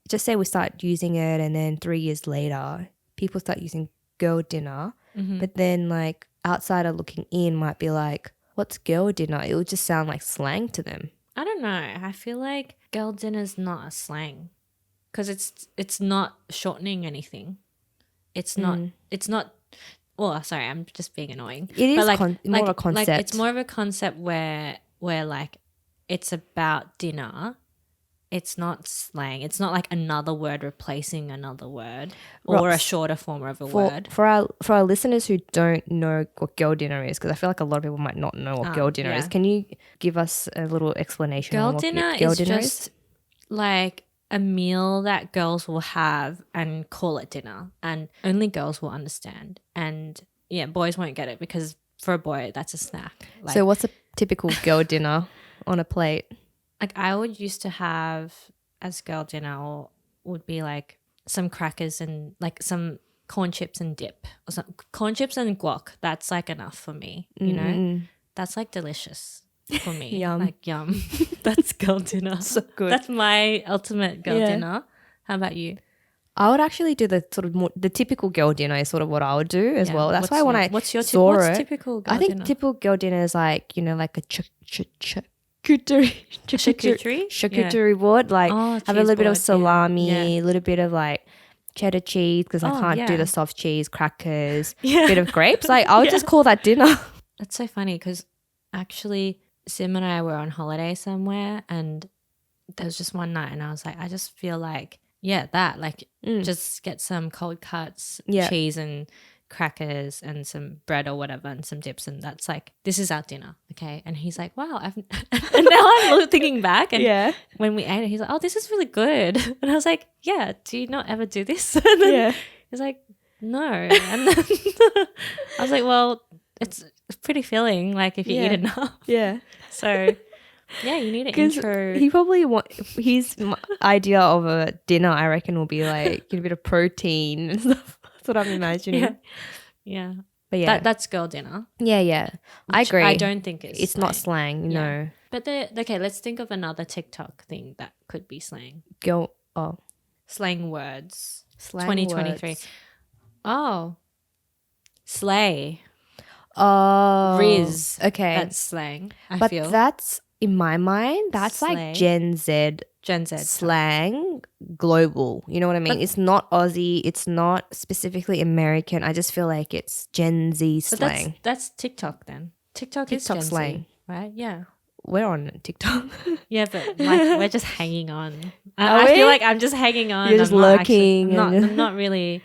just say we start using it and then 3 years later, people start using girl dinner, but then like outsider looking in might be like, what's girl dinner? It would just sound like slang to them. I don't know. I feel like girl dinner's not a slang. because it's not shortening anything. It's not. It's not. Well, sorry, I'm just being annoying. It is but more of a concept. Like it's more of a concept where like it's about dinner. It's not slang. It's not like another word replacing another word or a shorter form of a word. For our listeners who don't know what girl dinner is, because I feel like a lot of people might not know what girl dinner is. Can you give us a little explanation on what girl dinner is? Like a meal that girls will have and call it dinner, and only girls will understand. And yeah, boys won't get it because for a boy that's a snack. Like, so what's a typical girl dinner on a plate? Like I would used to have as girl dinner or would be like some crackers and like some corn chips and dip or some corn chips and guac. That's like enough for me, you know? That's like delicious for me. Yum. Like yum. That's girl dinner. So good. That's my ultimate girl dinner. How about you? I would actually do the sort of more the typical girl dinner is sort of what I would do as well. That's why when I what's typical girl dinner? I think typical girl dinner is like, you know, like a charcuterie board, like have a little bit of salami, a little bit of like cheddar cheese because I can't do the soft cheese, crackers, bit of grapes. Like I would just call that dinner. That's so funny because actually Sim and I were on holiday somewhere and there was just one night and I was like, I just feel like just get some cold cuts, cheese and crackers and some bread or whatever and some dips, and that's like, this is our dinner, okay? And he's like, wow, and now I'm thinking back and when we ate it, he's like, oh, this is really good. And I was like, yeah, do you not ever do this? And then he's like, no. And then I was like, well, it's pretty filling, like if you eat enough. So yeah, you need an intro. He probably his idea of a dinner, I reckon, will be like a bit of protein and stuff. That's what I'm imagining. Yeah. But yeah. That's girl dinner. Yeah. I agree. I don't think it's not slang, no. But okay, let's think of another TikTok thing that could be slang. Slang words. 2023. Words. Oh. Slay. Oh. Riz. Okay. That's slang, I feel. But that's, in my mind, that's slay. Like Gen Z slang, global. You know what I mean? But it's not Aussie. It's not specifically American. I just feel like it's Gen Z slang. That's TikTok then. TikTok is Gen slang, Z, right? Yeah. We're on TikTok. Yeah, but like we're just hanging on. I feel like I'm just hanging on. You're just lurking. I'm not really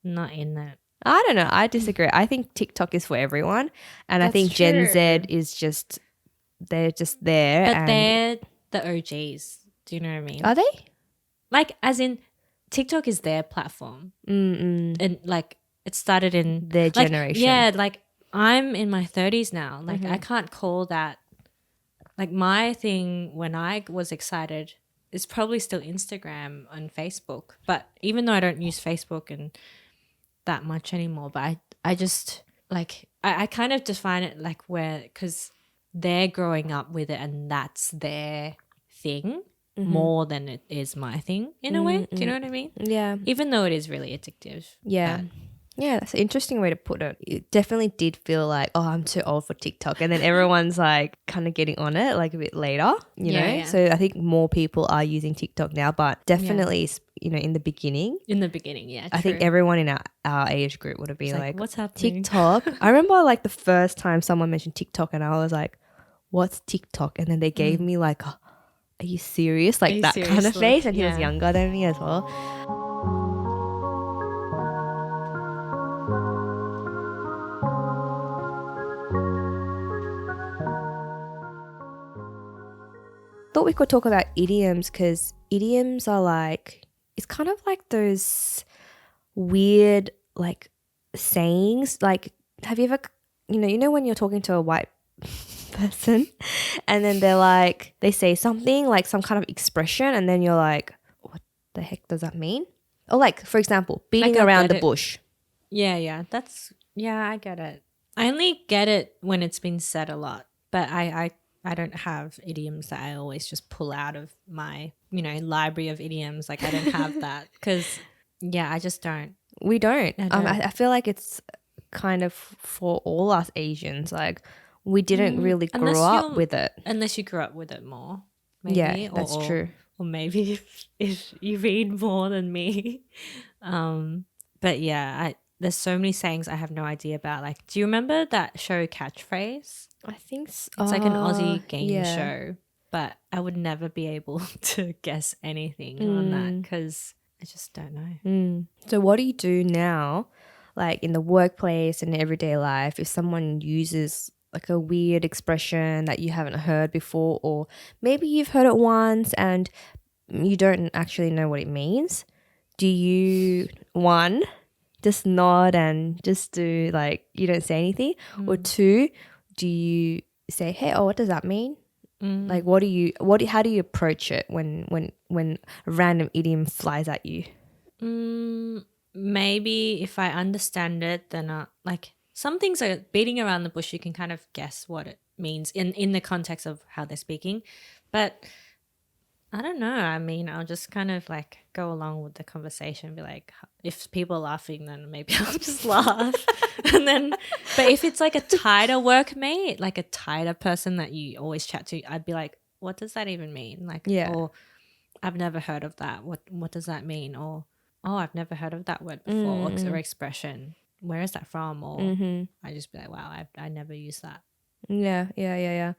not in that. I don't know. I disagree. I think TikTok is for everyone, and I think Gen Z is just. They're just there. But they're the OGs. Do you know what I mean? Are they? Like, as in, TikTok is their platform. And, like, it started in... their generation. Yeah, like, I'm in my 30s now. Like, I can't call that... Like, my thing when I was excited is probably still Instagram and Facebook. But even though I don't use Facebook and that much anymore, but I just, like... I kind of define it, like, where... Because... they're growing up with it and that's their thing more than it is my thing in a way. Do you know what I mean? Yeah. Even though it is really addictive. Yeah. Yeah, that's an interesting way to put it. It definitely did feel like, oh, I'm too old for TikTok. And then everyone's like kind of getting on it like a bit later, you know? Yeah. So I think more people are using TikTok now, but definitely, you know, in the beginning. Yeah. I think everyone in our age group would have been like, what's happening? TikTok. I remember like the first time someone mentioned TikTok and I was like, what's TikTok? And then they gave me like, are you serious? Like that kind of face. And he was younger than me as well. Thought we could talk about idioms because idioms are like, it's kind of like those weird like sayings. Like, have you ever, you know when you're talking to a white person and then they're like, they say something like some kind of expression and then you're like, what the heck does that mean? Or like, for example, beating around the bush. Yeah. I get it. I only get it when it's been said a lot, but I don't have idioms that I always just pull out of my, library of idioms. Like I don't have that because I just don't. We don't. I feel like it's kind of for all us Asians, like we didn't really grow up with it. Unless you grew up with it more. Maybe, yeah, that's true. or maybe if you read more than me. But yeah, there's so many sayings I have no idea about. Like, do you remember that show Catchphrase? I think It's like an Aussie game yeah. show, but I would never be able to guess anything on that because I just don't know. So what do you do now, like in the workplace and everyday life, if someone uses like a weird expression that you haven't heard before, or maybe you've heard it once and you don't actually know what it means? Do you, one, just nod and just do like you don't say anything, or two, do you say, hey, oh, what does that mean? Like, how do you approach it when a random idiom flies at you? Maybe if I understand it, then like some things are beating around the bush. You can kind of guess what it means in the context of how they're speaking, but I don't know. I mean, I'll just kind of like go along with the conversation, be like, if people are laughing, then maybe I'll just laugh. And then, but if it's like a tighter workmate, like a tighter person that you always chat to, I'd be like, what does that even mean? Like, Yeah. or I've never heard of that. What does that mean? Or, oh, I've never heard of that word before or expression. Where is that from? Or I just be like, wow, I never use that. Yeah.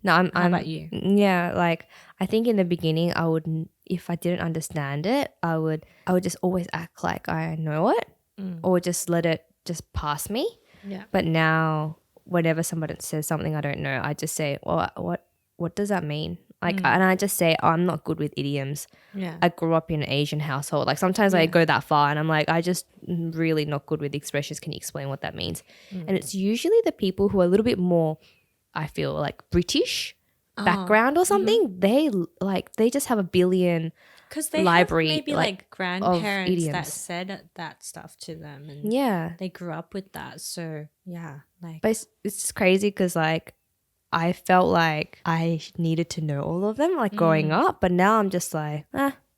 No, I'm. How about you? Yeah, like I think in the beginning, I would, if I didn't understand it, I would just always act like I know it, or just let it just pass me. Yeah. But now, whenever somebody says something I don't know, I just say, well, what does that mean? Like, and I just say, oh, I'm not good with idioms. Yeah. I grew up in an Asian household. Like sometimes I go that far, and I'm like, I just really not good with expressions. Can you explain what that means? And it's usually the people who are a little bit more, I feel like, British background or something. They just have a billion because they library have maybe like grandparents idioms that said that stuff to them, and they grew up with that. So yeah, like, but it's just crazy because like I felt like I needed to know all of them like growing up, but now I'm just like,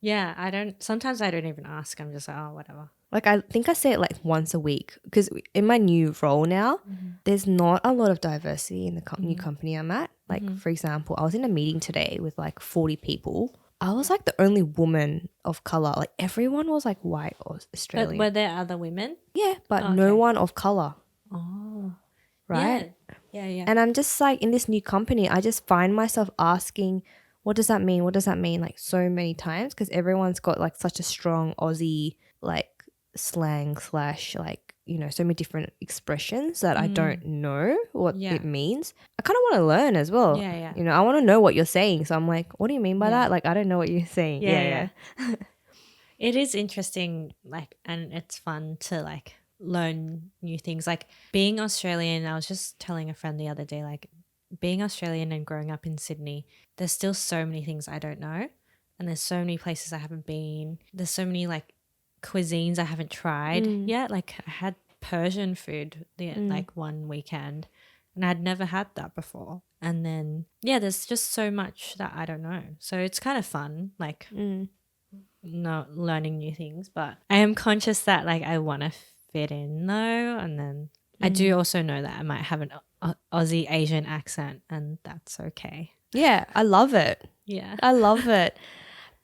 yeah, sometimes I don't even ask. I'm just like, oh, whatever. Like I think I say it like once a week because in my new role now, there's not a lot of diversity in the new company I'm at. Like for example, I was in a meeting today with like 40 people. I was like the only woman of color. Like everyone was like white or Australian. But were there other women? Yeah, but no one of color. Oh, right? Yeah. And I'm just like in this new company, I just find myself asking, what does that mean? What does that mean? Like so many times because everyone's got like such a strong Aussie like slang / like, you know, so many different expressions that I don't know what it means. I kind of want to learn as well. Yeah. You know, I want to know what you're saying. So I'm like, what do you mean by that? Like, I don't know what you're saying. Yeah. It is interesting, like, and it's fun to like learn new things. Like being Australian, I was just telling a friend the other day, like being Australian and growing up in Sydney, there's still so many things I don't know. And there's so many places I haven't been. There's so many like cuisines I haven't tried yet. Like I had Persian food like one weekend and I'd never had that before. And then there's just so much that I don't know. So it's kind of fun, like not learning new things. But I am conscious that like I want to fit in though, and then I do also know that I might have an Aussie Asian accent, and that's okay. Yeah, I love it. Yeah, I love it.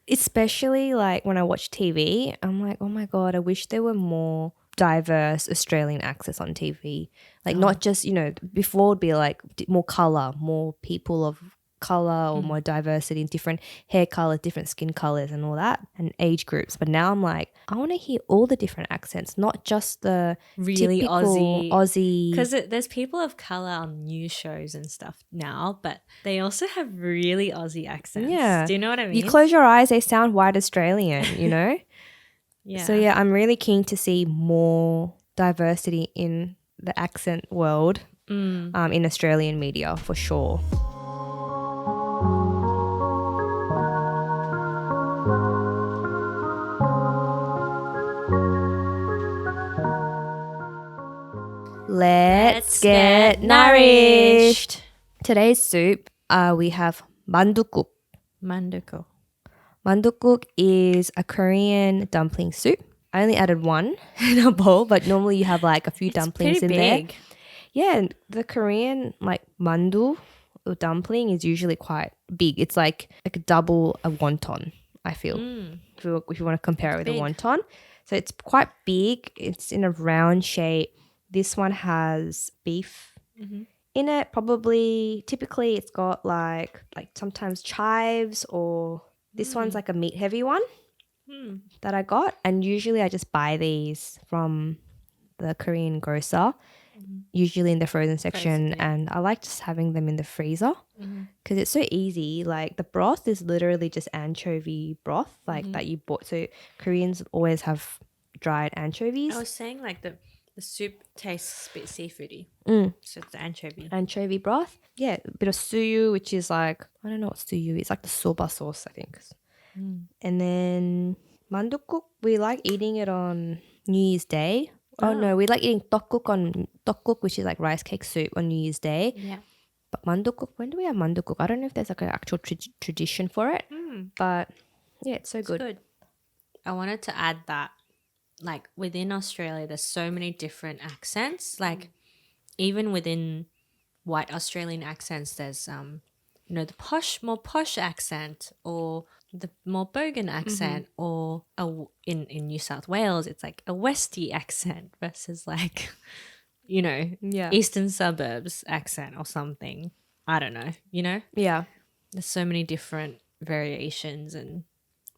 Especially like when I watch TV, I'm like, oh my God, I wish there were more diverse Australian accents on TV. Like not just, you know, before it'd be like more color, more people of color or more diversity in different hair colors, different skin colors and all that and age groups. But now I'm like, I want to hear all the different accents, not just the really typical Aussie. Because there's people of color on news shows and stuff now, but they also have really Aussie accents. Yeah. Do you know what I mean? You close your eyes, they sound white Australian, you know? Yeah. So yeah, I'm really keen to see more diversity in the accent world in Australian media for sure. Let's get nourished. Today's soup, we have mandukuk. Mandukuk. Mandukuk is a Korean dumpling soup. I only added one in a bowl, but normally you have like a few dumplings in there. Yeah, and the Korean like mandu or dumpling is usually quite big. It's like a double a wonton. I feel. Mm. If you want to compare it with big. a wonton. So it's quite big. It's in a round shape. This one has beef in it. Typically it's got like sometimes chives, or this one's like a meat heavy one that I got. And usually I just buy these from the Korean grocer, usually in the frozen section. yeah. And I like just having them in the freezer because it's so easy. Like the broth is literally just anchovy broth that you bought. So Koreans always have dried anchovies. I was saying like the soup tastes a bit seafoody. So it's the Anchovy broth. Yeah, a bit of suyu, which is like, I don't know what suyu is. It's like the soba sauce, I think. And then mandukuk, we like eating it on New Year's Day. Oh no, we like eating tteokguk, which is like rice cake soup on New Year's Day. Yeah. But mandukuk, when do we have mandukuk? I don't know if there's like an actual tradition for it. But yeah, it's so It's good. good. I wanted to add that like within Australia there's so many different accents. Like even within white Australian accents there's the more posh accent, or the more bogan accent, or in New South Wales it's like a Westie accent versus like eastern suburbs accent or something. I don't know, Yeah. there's so many different variations, and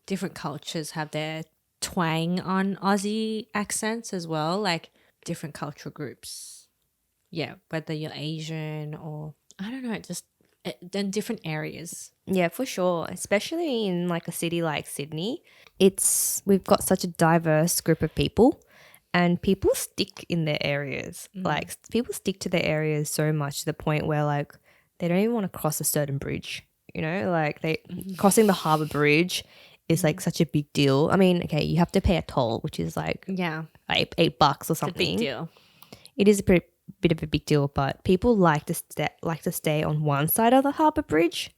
different cultures have their twang on Aussie accents as well, like different cultural groups. Yeah, whether you're Asian or I don't know, just in different areas. Yeah, for sure. Especially in like a city like Sydney, we've got such a diverse group of people, and people stick in their areas. Like people stick to their areas so much to the point where like they don't even want to cross a certain bridge. Like crossing the harbour bridge is like such a big deal. I mean, okay, you have to pay a toll, which is like Yeah, $8 or something. it's a big deal. It is a bit of a big deal, but people like to stay on one side of the harbour bridge.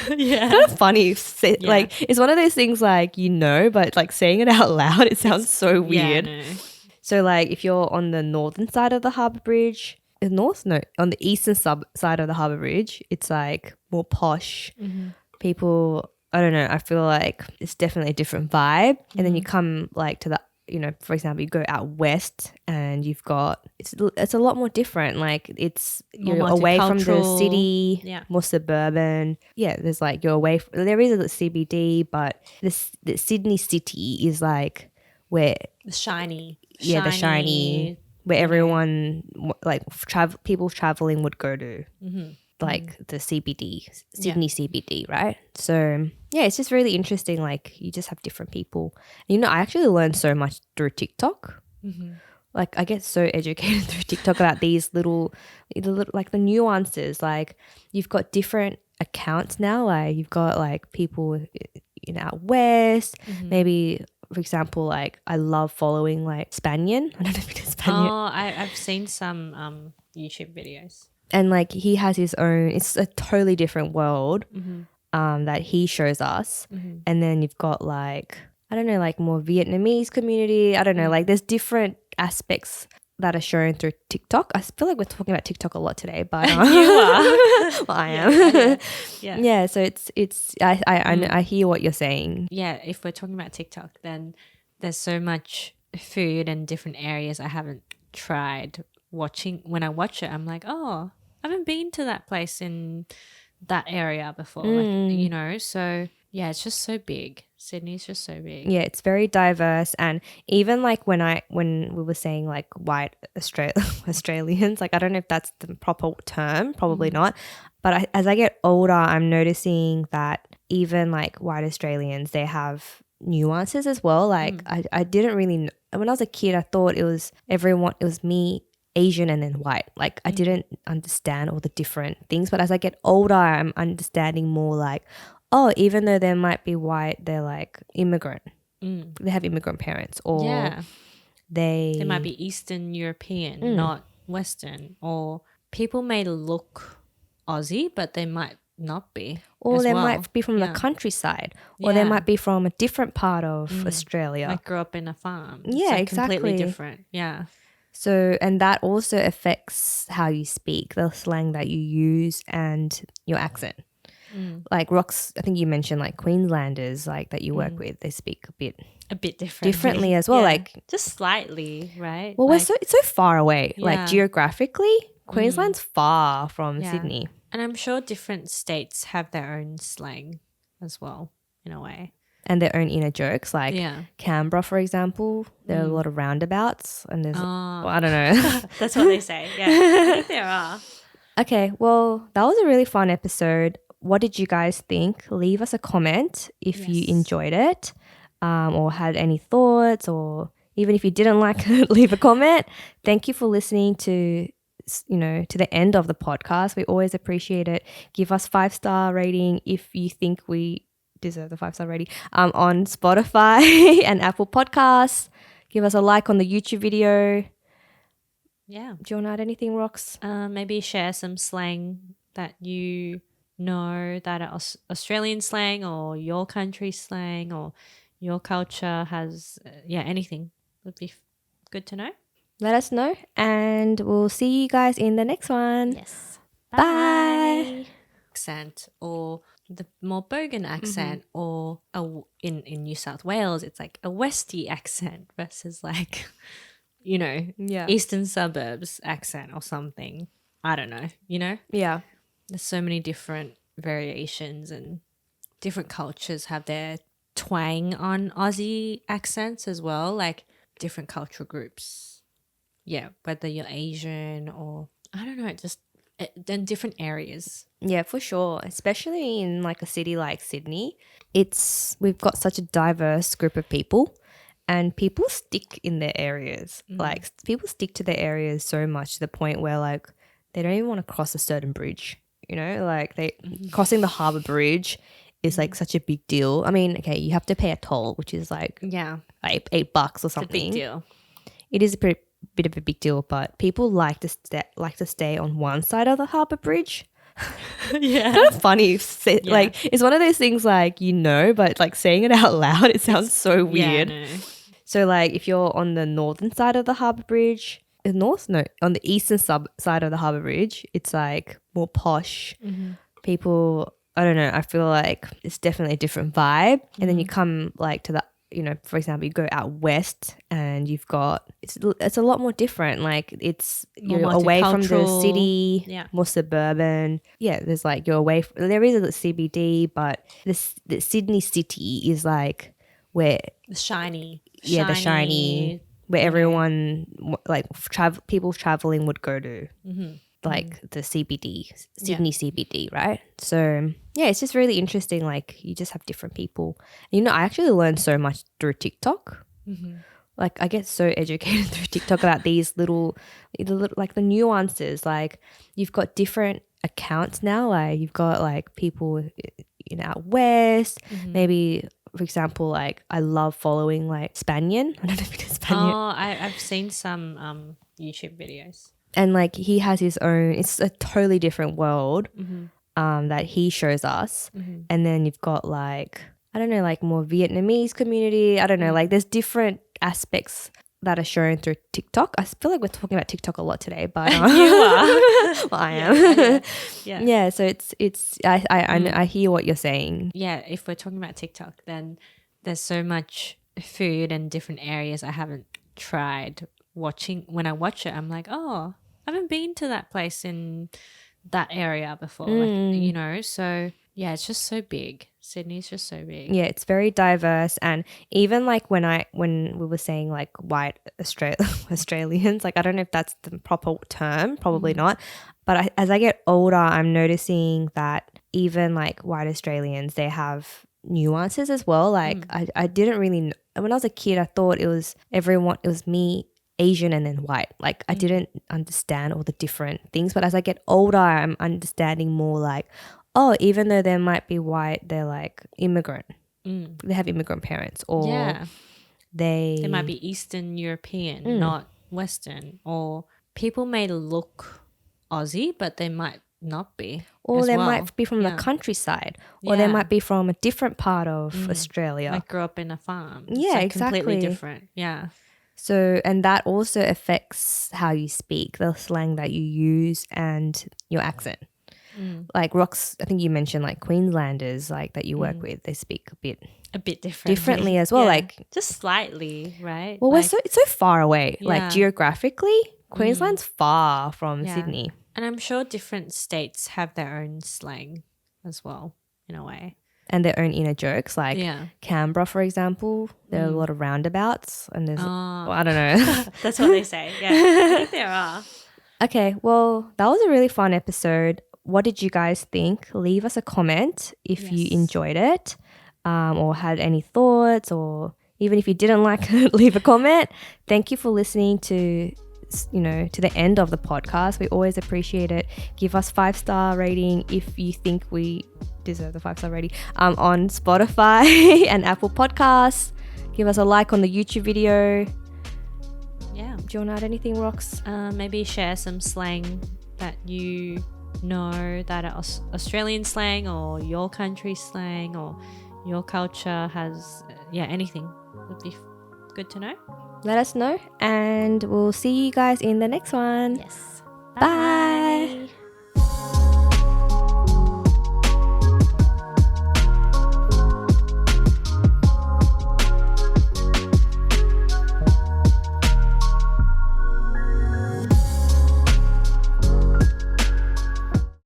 Yeah. Kind of funny. Like it's one of those things like but like saying it out loud, it sounds so weird. Yeah, no. So like if you're on the northern side of the harbour bridge, on the eastern side of the harbour bridge, it's like more posh. People, I don't know, I feel like it's definitely a different vibe. And then you come like to the for example, you go out west and you've got it's a lot more different. Like you're away from the city, more suburban. Yeah, there's like you're away. There is a CBD, but the Sydney city is like where The shiny, the shiny where everyone like people traveling would go to. Like the CBD, Sydney CBD, right? So yeah, it's just really interesting. Like you just have different people. I actually learned so much through TikTok. Like I get so educated through TikTok about these little like the nuances. Like you've got different accounts now. Like you've got like people out west. Maybe for example, like I love following like Spanian. I don't know if you know Spanian. Oh, I've seen some YouTube videos. And like he has his own, it's a totally different world that he shows us. And then you've got like, I don't know, like more Vietnamese community. I don't know, like there's different aspects that are shown through TikTok. I feel like we're talking about TikTok a lot today, but You are. well, I am. Yeah. So I hear what you're saying. Yeah, if we're talking about TikTok, then there's so much food and different areas I haven't tried. When I watch it, I'm like, oh, I haven't been to that place in that area before. Like, so yeah, it's just so big. Sydney's just so big. Yeah, it's very diverse. And even like when we were saying like white Australians, like I don't know if that's the proper term, probably not. But as I get older, I'm noticing that even like white Australians, they have nuances as well. Like I didn't really when I was a kid, I thought it was me, Asian, and then white. Like I didn't understand all the different things. But as I get older, I'm understanding more like, oh, even though they might be white, they're like immigrant. They have immigrant parents, or they might be Eastern European, not Western. Or people may look Aussie, but they might not be. Or they might be from the countryside, or they might be from a different part of Australia. Like grew up in a farm. Yeah, like exactly. Completely different. Yeah. So, and that also affects how you speak, the slang that you use, and your accent. Like Rox, I think you mentioned like Queenslanders like that you work with, they speak A bit differently differently as well. Yeah. Like, just slightly, right? well, like, it's so far away. Like Yeah. geographically, Queensland's far from Yeah. Sydney. And I'm sure different states have their own slang as well, in a way. And their own inner jokes. Like Yeah. Canberra, for example, there are a lot of roundabouts and there's, Oh. well, I don't know. That's what they say. Yeah. I think there are. Okay, well, that was a really fun episode. What did you guys think? Leave us a comment if you Yes. enjoyed it, or had any thoughts, or even if you didn't like it, leave a comment. Thank you for listening to to the end of the podcast. We always appreciate it. Give us 5-star rating if you think we deserve the 5-star rating on Spotify and Apple Podcasts. Give us a like on the YouTube video. Yeah. Do you want to add anything, Rox? Maybe share some slang that you know that are Australian slang or your country slang or your culture has, anything would be good to know. Let us know, and we'll see you guys in the next one. Yes. Bye. Accent or the more Bogan accent or in New South Wales, it's like a Westie accent versus like, Yeah. Eastern suburbs accent or something. I don't know, Yeah. There's so many different variations and different cultures have their twang on Aussie accents as well, like different cultural groups. Yeah, whether you're Asian or I don't know, just in different areas. Yeah, for sure. Especially in like a city like Sydney, we've got such a diverse group of people, and people stick in their areas. Like people stick to their areas so much to the point where like they don't even want to cross a certain bridge. Like crossing the harbour bridge is like such a big deal. I mean, okay, you have to pay a toll, which is like $8 or something. It's a big deal. It is a bit of a big deal, but people like to stay on one side of the harbour bridge. Yeah. Kind of funny. Like it's one of those things like but like saying it out loud, it sounds so weird. Yeah, I know. So like if you're on the northern side of the harbour bridge, on the eastern side of the harbour bridge, it's like more posh. People, I don't know, I feel like it's definitely a different vibe. And then you come like to the, for example, you go out west and you've got, it's a lot more different. Like you're away from the city, more suburban. Yeah, there's like you're away, there is a CBD, but the Sydney city is like where The shiny. the shiny where everyone like people traveling would go to, like the CBD, Sydney CBD, right? So yeah, it's just really interesting. Like you just have different people. I actually learned so much through TikTok. Like I get so educated through TikTok about these little like the nuances. Like you've got different accounts now. Like you've got like people out west, maybe. For example, like I love following like Spanian. I don't know if you know Spanian. Oh, I've seen some YouTube videos. And like he has his own, it's a totally different world that he shows us. And then you've got like, I don't know, like more Vietnamese community. I don't know, like there's different aspects that are shown through TikTok. I feel like we're talking about TikTok a lot today, but You are. well, I am. Yeah. So I hear what you're saying. Yeah, if we're talking about TikTok, then there's so much food and different areas I haven't tried watching. When I watch it, I'm like, oh, I haven't been to that place in that area before. Like, so yeah, it's just so big. Sydney's just so big. Yeah, it's very diverse. And even like when we were saying like white Australians, like I don't know if that's the proper term, probably not. But as I get older, I'm noticing that even like white Australians, they have nuances as well. Like I didn't really know. When I was a kid, I thought it was me, Asian, and then white. Like I didn't understand all the different things. But as I get older, I'm understanding more like, oh, even though they might be white, they're like immigrant. They have immigrant parents, or they might be Eastern European, not Western. Or people may look Aussie, but they might not be. Or they might be from the countryside, or they might be from a different part of Australia. Like grew up in a farm. Yeah, it's like exactly. completely different. Yeah. So, and that also affects how you speak, the slang that you use, and your accent. Like Rox, I think you mentioned like Queenslanders like that you work with, they speak a bit differently as well. Yeah. Like, just slightly, right? well, like, it's so far away. Like Yeah. geographically, Queensland's far from Yeah. Sydney. And I'm sure different states have their own slang as well, in a way. And their own inner jokes. Like Yeah. Canberra, for example, there are a lot of roundabouts and there's, Oh. well, I don't know. That's what they say. Yeah. I think there are. Okay, well, that was a really fun episode. What did you guys think? Leave us a comment if you Yes. enjoyed it, or had any thoughts, or even if you didn't like it, leave a comment. Thank you for listening to the end of the podcast. We always appreciate it. Give us 5-star rating if you think we deserve the 5-star rating on Spotify and Apple Podcasts. Give us a like on the YouTube video. Yeah. Do you want to add anything, Rox? Maybe share some slang that you know that are Australian slang or your country slang or your culture has, anything would be good to know. Let us know, and we'll see you guys in the next one. Yes. Bye.